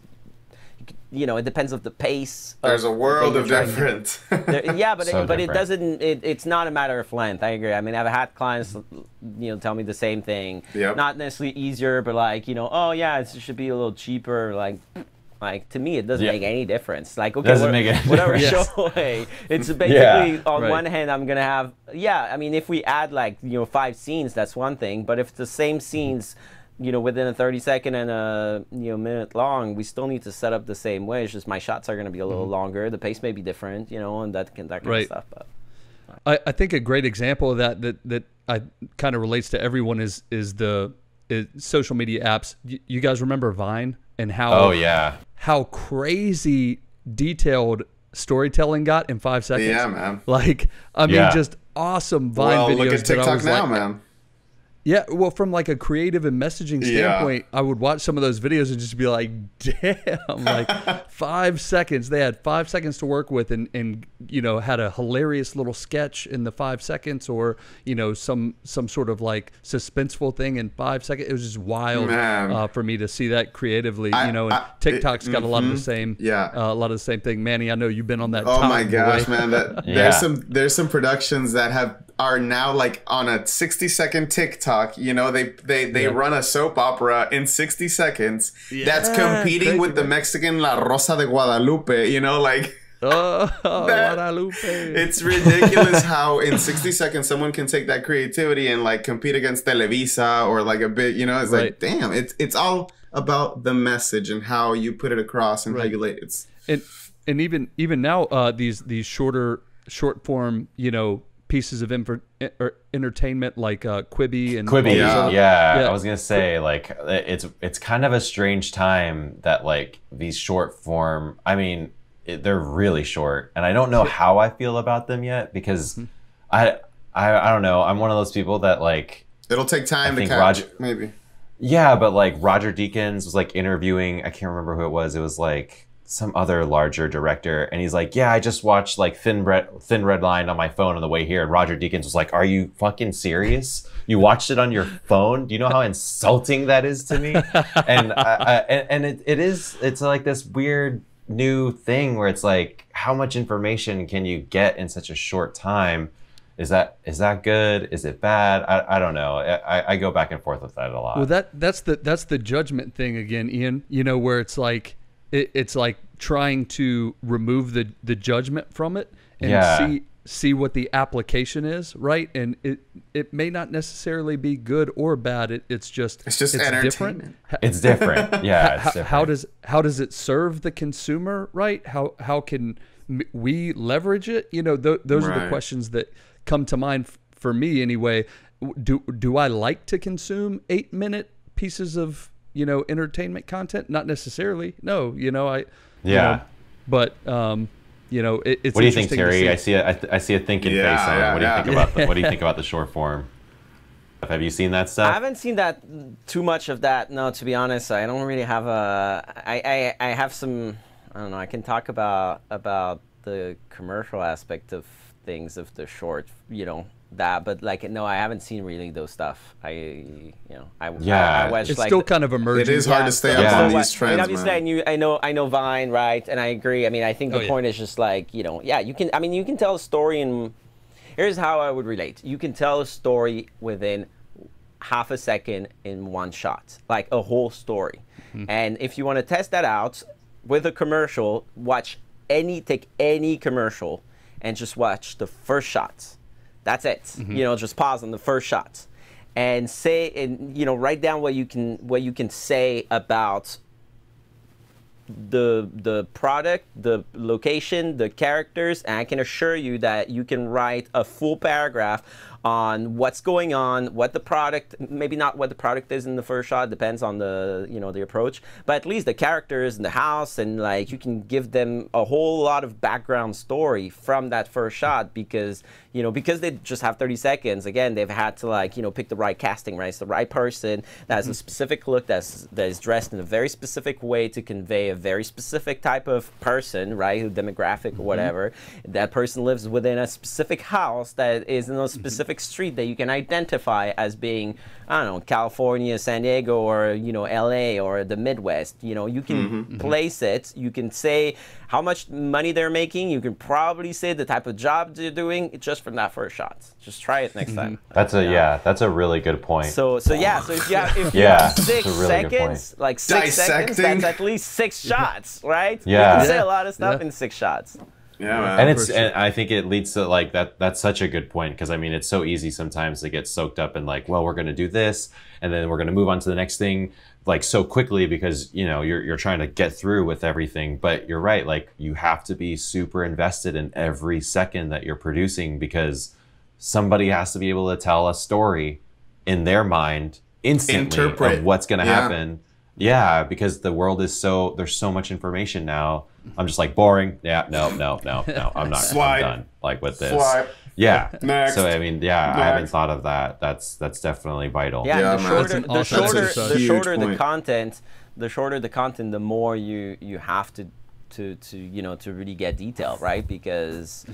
you know, it depends on the pace. There's a world of difference. Yeah, but So it doesn't. It's not a matter of length. I agree. I mean, I've had clients, you know, tell me the same thing. Yep. Not necessarily easier, but like, you know, oh yeah, it should be a little cheaper. Like to me, it doesn't make any difference. Like, okay, whatever showing. It's basically on one hand, I'm gonna have I mean, if we add like, you know, 5 scenes, that's one thing. But if it's the same scenes, you know, within a 30-second and a minute long, we still need to set up the same way. It's just my shots are going to be a little longer. The pace may be different, you know, and that kind of stuff. But I think a great example of that I kind of relates to everyone is social media apps. You guys remember Vine and how how crazy detailed storytelling got in 5 seconds? Yeah, man. Like, I mean, just awesome Vine videos. Look at TikTok now, man. Yeah, well, from like a creative and messaging standpoint, I would watch some of those videos and just be like, damn, like 5 seconds. They had 5 seconds to work with, and you know, had a hilarious little sketch in the 5 seconds, or, you know, some sort of like suspenseful thing in 5 seconds. It was just wild for me to see that creatively, you know, and TikTok's got a lot of the same, a lot of the same thing. Manny, I know you've been on that. Oh my gosh, man. There's some productions that are now like on a 60-second TikTok. You know, they run a soap opera in 60 seconds that's competing with the Mexican La Rosa de Guadalupe, you know, like Guadalupe. It's ridiculous how in 60 seconds someone can take that creativity and like compete against Televisa or like a bit, you know, it's like, damn, it's all about the message and how you put it across and regulate it. And even now, these short form, you know, pieces of entertainment like Quibi and I was gonna say, like, it's kind of a strange time that like these short form, I mean, they're really short, and I don't know how I feel about them yet, because I don't know, I'm one of those people that like, it'll take time to catch, maybe. Yeah, but like Roger Deakins was like interviewing, I can't remember who it was like some other larger director, and he's like, yeah, I just watched like Thin Red Line on my phone on the way here, and Roger Deakins was like, are you fucking serious? You watched it on your phone? Do you know how insulting that is to me? And it's like this weird new thing where it's like, how much information can you get in such a short time? Is that good? Is it bad? I don't know. I go back and forth with that a lot. Well, that's the judgment thing again, Ian. You know, where it's like, it's like trying to remove the judgment from it and see what the application is, right? And it may not necessarily be good or bad. It's just entertainment. Different. It's different. Yeah. It's different. How does it serve the consumer, right? How can we leverage it? You know, those are the questions that come to mind for me anyway. Do I like to consume 8-minute pieces of, you know, entertainment content? Not necessarily. No, you know, you know, but you know, it's. What do you think, Thierry? I see a thinking face on it. What do you think about what do you think about the short form? Have you seen that stuff? I haven't seen that too much of that. No, to be honest, I don't really have I have some. I don't know. I can talk about the commercial aspect of things, of the short, you know, that, but like, no, I haven't seen really those stuff. I watch, it's like, still kind of emerging. It is hard to stay up on these trends. I mean, obviously, I know Vine, right? And I agree. I mean, I think the point is just like, you know, you can. I mean, you can tell a story in. Here's how I would relate. You can tell a story within half a second in one shot, like a whole story. And if you want to test that out with a commercial, take any commercial and just watch the first shots. That's it. You know, just pause on the first shots and say, and you know, write down what you can say about the product, the location, the characters, and I can assure you that you can write a full paragraph on what's going on, what the product, maybe not what the product is in the first shot, depends on the, you know, the approach, but at least the characters and the house, and like you can give them a whole lot of background story from that first shot, because, you know, because they just have 30 seconds, again, they've had to, like, you know, pick the right casting, right? It's the right person that has a specific look, that is dressed in a very specific way to convey a very specific type of person, right? Demographic or whatever. That person lives within a specific house that is in a specific street that you can identify as being, I don't know, California, San Diego, or, you know, LA, or the Midwest. You know, you can place it, you can say how much money they're making, you can probably say the type of job they're doing just from that first shot. Just try it next time. That's a that's a really good point. So yeah, so if you have 6 seconds, like 6 seconds, that's at least 6 shots, right? Yeah. You can say a lot of stuff in 6 shots. Yeah, man. And I think it leads to, like, that's such a good point, because I mean, it's so easy sometimes to get soaked up in, like, well, we're going to do this and then we're going to move on to the next thing, like, so quickly, because, you know, you're trying to get through with everything. But you're right, like, you have to be super invested in every second that you're producing, because somebody has to be able to tell a story in their mind instantly of what's going to happen. Yeah, because the world is there's so much information now. I'm just like, boring. Yeah, no, I'm not. I'm done, like, with this. Yeah. Next. So I mean, yeah, I haven't thought of that. That's definitely vital. Yeah, the shorter the content, the more you have to you know, to really get detailed, right? Because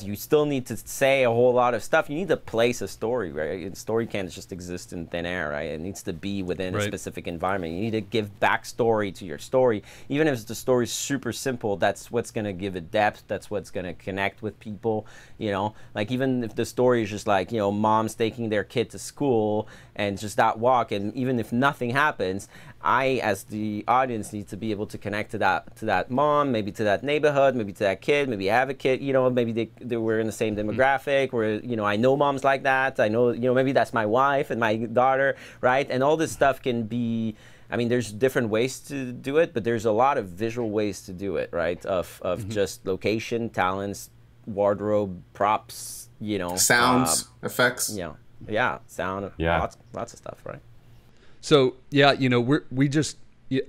you still need to say a whole lot of stuff. You need to place a story, right? A story can't just exist in thin air, right? It needs to be within a specific environment. You need to give backstory to your story. Even if the story is super simple, that's what's going to give it depth. That's what's going to connect with people, you know? Like, even if the story is just like, you know, moms taking their kid to school and just that walk, and even if nothing happens, I, as the audience, need to be able to connect to that mom, maybe to that neighborhood, maybe to that kid, maybe I have a kid, you know, maybe they were in the same demographic, where, you know, I know moms like that. I know, you know, maybe that's my wife and my daughter, right? And all this stuff can be, I mean, there's different ways to do it, but there's a lot of visual ways to do it, right? Of just location, talents, wardrobe, props, you know. Sounds, effects. Yeah, sound, lots of stuff, right? So yeah, you know, we just,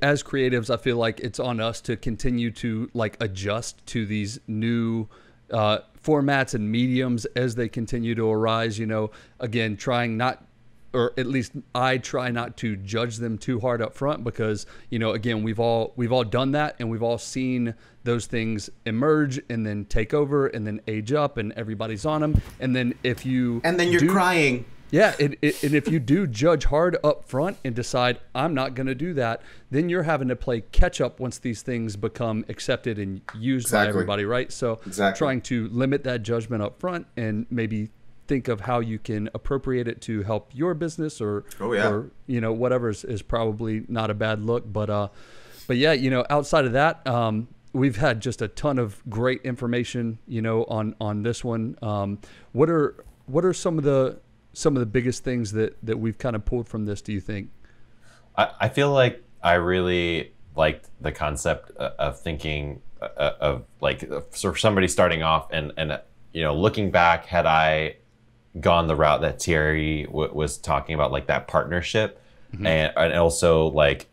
as creatives, I feel like it's on us to continue to, like, adjust to these new formats and mediums as they continue to arise. You know, again, trying not, or at least I try not to judge them too hard up front, because, you know, again, we've all done that, and we've all seen those things emerge and then take over and then age up, and everybody's on them, and then if you you're crying. Yeah, and if you do judge hard up front and decide, I'm not going to do that, then you're having to play catch up once these things become accepted and used by everybody, right? So trying to limit that judgment up front and maybe think of how you can appropriate it to help your business, or you know, whatever is probably not a bad look. But yeah, you know, outside of that, we've had just a ton of great information, you know, on this one. What are some of the biggest things that we've kind of pulled from this, do you think? I feel like I really liked the concept of thinking of, like, sort of somebody starting off and you know, looking back, had I gone the route that Thierry was talking about, like that partnership, and also like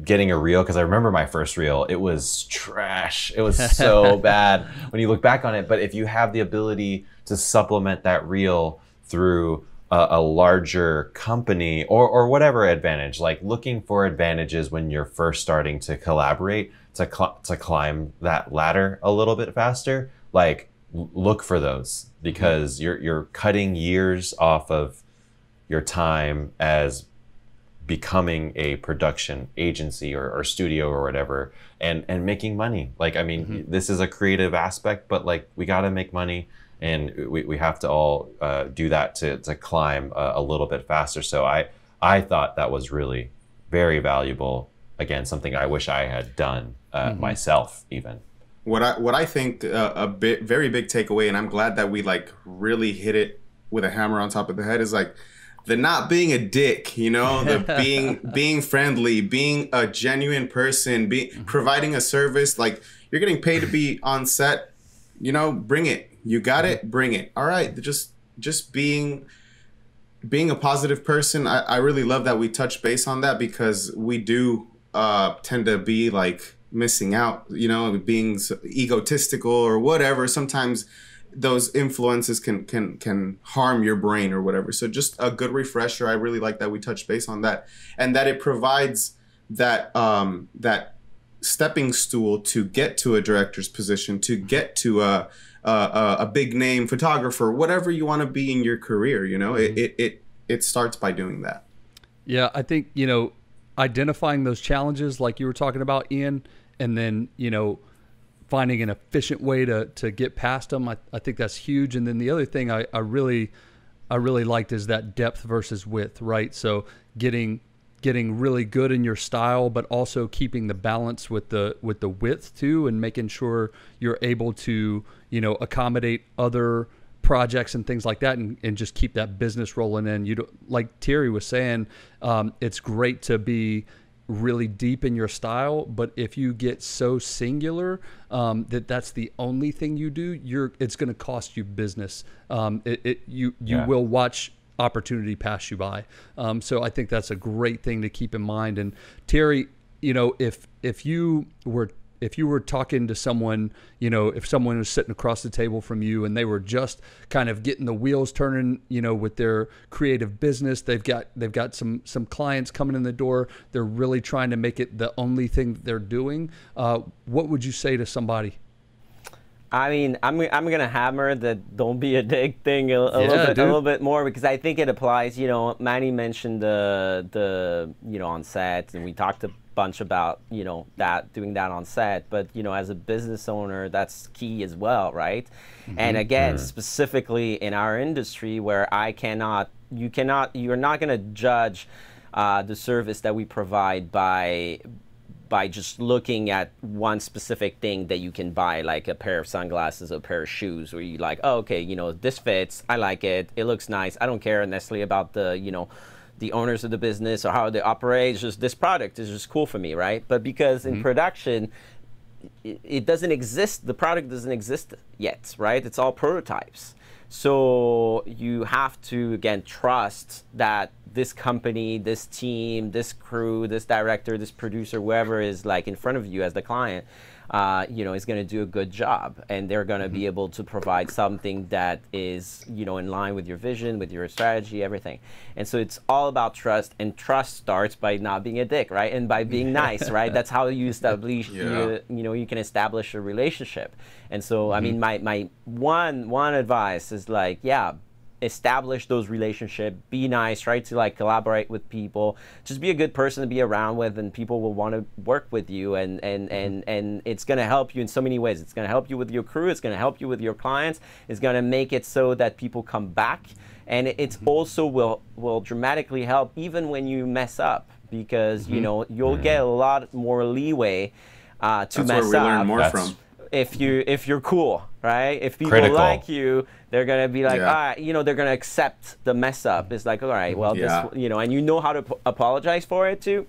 getting a reel, because I remember my first reel, it was trash. It was so bad when you look back on it. But if you have the ability to supplement that reel through a larger company or whatever advantage, like looking for advantages when you're first starting to collaborate to climb that ladder a little bit faster, like look for those, because you're cutting years off of your time as becoming a production agency or studio or whatever, and making money. Like, I mean, this is a creative aspect, but like, we got to make money. And we have to all do that to climb a little bit faster. So I thought that was really very valuable. Again, something I wish I had done myself even. what I think very big takeaway, and I'm glad that we like really hit it with a hammer on top of the head, is like the not being a dick, you know, the being friendly, being a genuine person, providing a service. Like, you're getting paid to be on set, you know, bring it. You got it, bring it. All right, just being a positive person. I really love that we touch base on that, because we do tend to be like missing out, you know, being egotistical or whatever. Sometimes those influences can harm your brain or whatever. So just a good refresher. I really like that we touch base on that, and that it provides that that stepping stool to get to a director's position, to get to a big name photographer, whatever you want to be in your career. You know, it starts by doing that. Yeah, I think, you know, identifying those challenges like you were talking about, Ian, and then, you know, finding an efficient way to get past them. I think that's huge. And then the other thing I really liked is that depth versus width, right? So getting really good in your style, but also keeping the balance with the width too, and making sure you're able to, you know, accommodate other projects and things like that, and just keep that business rolling in. You don't, like Thierry was saying, it's great to be really deep in your style, but if you get so singular that's the only thing you do, it's going to cost you business. You will watch opportunity pass you by. So I think that's a great thing to keep in mind. And Thierry, you know, if you were talking to someone, you know, if someone was sitting across the table from you and they were just kind of getting the wheels turning, you know, with their creative business, they've got some clients coming in the door, they're really trying to make it the only thing that they're doing, what would you say to somebody? I mean, I'm gonna hammer the "don't be a dick" thing a little bit more, because I think it applies. You know, Manny mentioned the you know, on set, and we talked a bunch about, you know, doing that on set. But, you know, as a business owner, that's key as well, right? And again, specifically in our industry, where you're not gonna judge the service that we provide by just looking at one specific thing that you can buy, like a pair of sunglasses, a pair of shoes, where you like, oh, okay, you know, this fits, I like it, it looks nice, I don't care necessarily about the, you know, the owners of the business or how they operate. It's just, this product is just cool for me, right? But because in production, it doesn't exist, the product doesn't exist yet, right? It's all prototypes. So you have to, again, trust that this company, this team, this crew, this director, this producer, whoever is like in front of you as the client, you know, is going to do a good job, and they're going to be able to provide something that is, you know, in line with your vision, with your strategy, everything. And so it's all about trust, and trust starts by not being a dick, right? And by being nice, right? That's how you establish, you know, you can establish a relationship. And so, I mean, my one advice is like, yeah, establish those relationships, be nice, try to like collaborate with people, just be a good person to be around with, and people will want to work with you, and it's going to help you in so many ways. It's going to help you with your crew, it's going to help you with your clients, it's going to make it so that people come back, and it's also will dramatically help even when you mess up, because you know, you'll get a lot more leeway to That's mess where we up. learn more from. If you're cool, right? If people like you, they're gonna be like, all right, you know, they're gonna accept the mess up. It's like, all right, well, this, you know, and you know how to apologize for it too.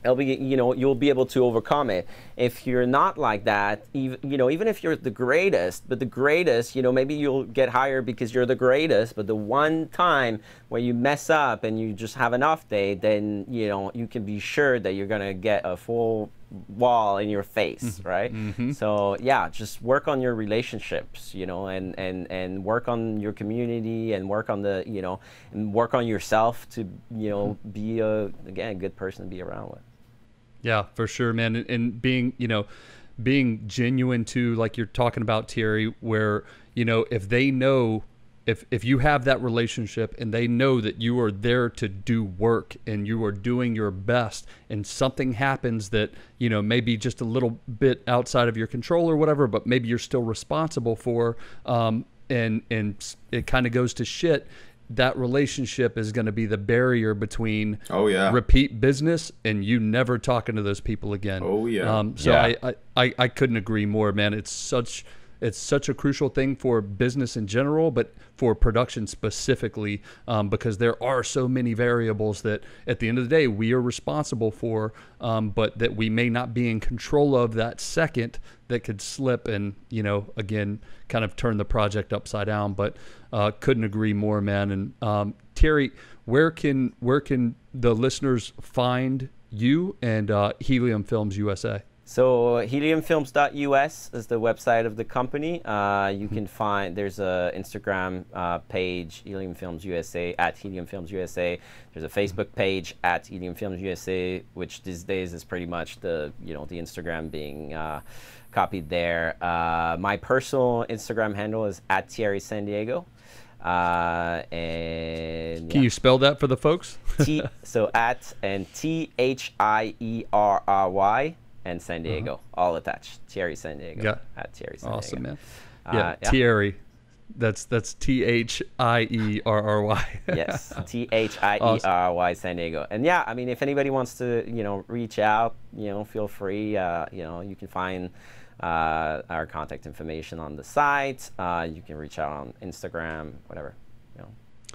It'll be, you know, you'll be able to overcome it. If you're not like that, even, you know, even if you're the greatest, but the greatest, you know, maybe you'll get hired because you're the greatest, but the one time where you mess up and you just have an off day, then, you know, you can be sure that you're gonna get a full wall in your face, right? So yeah, just work on your relationships, you know, and work on your community, and work on the, you know, and work on yourself to, you know, be again, a good person to be around with. Yeah, for sure, man. And being, you know, being genuine too, like you're talking about, Thierry, where, you know, if they know, if you have that relationship and they know that you are there to do work and you are doing your best, and something happens that, you know, maybe just a little bit outside of your control or whatever, but maybe you're still responsible for, and it kind of goes to shit, that relationship is going to be the barrier between repeat business and you never talking to those people again. I couldn't agree more, man. It's such a crucial thing for business in general, but for production specifically, because there are so many variables that at the end of the day we are responsible for, but that we may not be in control of that second, that could slip and, again, kind of turn the project upside down. But couldn't agree more, man. And Thierry, where can the listeners find you and Helium Films USA? So heliumfilms.us is the website of the company. You can find, there's a Instagram page, Helium Films USA, at Helium Films USA. There's a Facebook page at Helium Films USA, which these days is pretty much the Instagram being copied there. My personal Instagram handle is at Thierry San Diego. And can you spell that for the folks? So at and Thierry and San Diego, all attached. Thierry San Diego. At Thierry San Diego. Awesome, man. Thierry. That's Thierry. Yes, Thierry San Diego. And yeah, I mean, if anybody wants to, reach out, feel free. You can find our contact information on the site. You can reach out on Instagram, whatever.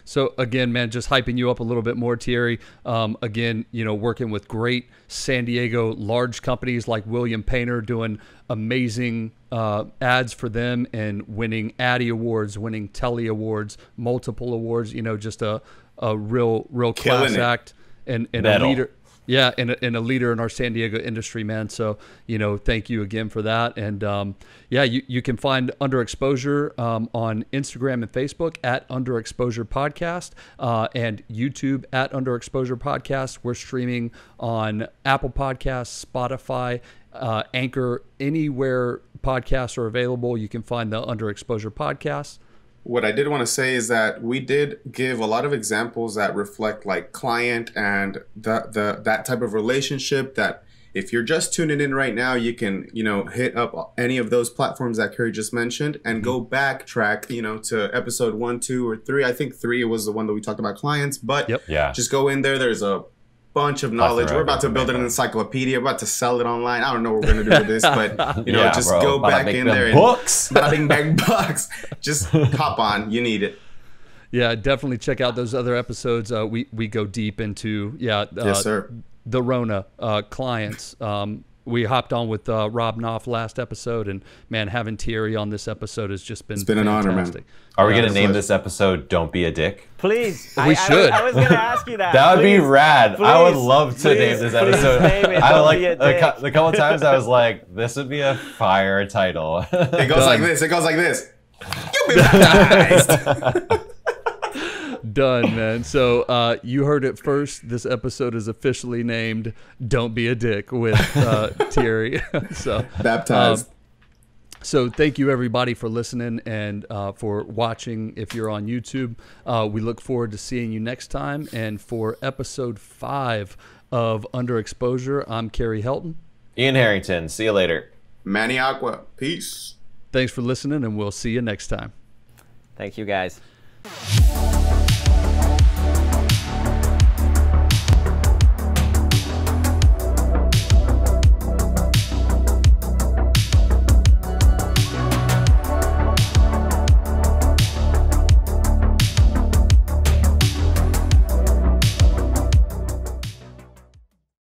So again, man, just hyping you up a little bit more, Thierry. Again, working with great San Diego large companies like William Painter, doing amazing ads for them and winning Addy Awards, winning Telly Awards, multiple awards. Just a real class act and a leader. Yeah, and a leader in our San Diego industry, man. So, thank you again for that. And you can find Underexposure on Instagram and Facebook at Underexposure Podcast, and YouTube at Underexposure Podcast. We're streaming on Apple Podcasts, Spotify, Anchor, anywhere podcasts are available. You can find the Underexposure Podcast. What I did want to say is that we did give a lot of examples that reflect like client and that type of relationship, that if you're just tuning in right now, you can, hit up any of those platforms that Kerry just mentioned and go backtrack, to episode 1, 2, or 3. I think 3 was the one that we talked about clients, but just go in there. There's a bunch of knowledge. We're about to build an encyclopedia. We're about to sell it online. I don't know what we're going to do with this, but just go back in there and books. Bang books. Just hop on. You need it. Yeah, definitely check out those other episodes. We go deep into yes, sir. The Rona clients. We hopped on with Rob Knopf last episode, and man, having Thierry on this episode has just been fantastic. An honor, man. Are we going to name this episode "Don't Be a Dick"? Please, we should. I was going to ask you that. That would be rad. Please, I would love to name this episode. I like the couple times I was like, "This would be a fire title." It goes like this. It goes like this. You'll be baptized. Done, man. So you heard it first. This episode is officially named "Don't Be a Dick" with Thierry. So baptized. So thank you everybody for listening and for watching. If you're on YouTube, we look forward to seeing you next time. And for episode 5 of Underexposure, I'm Kerry Helton. Ian Harrington. See you later. Manny Aqua. Peace. Thanks for listening, and we'll see you next time. Thank you, guys.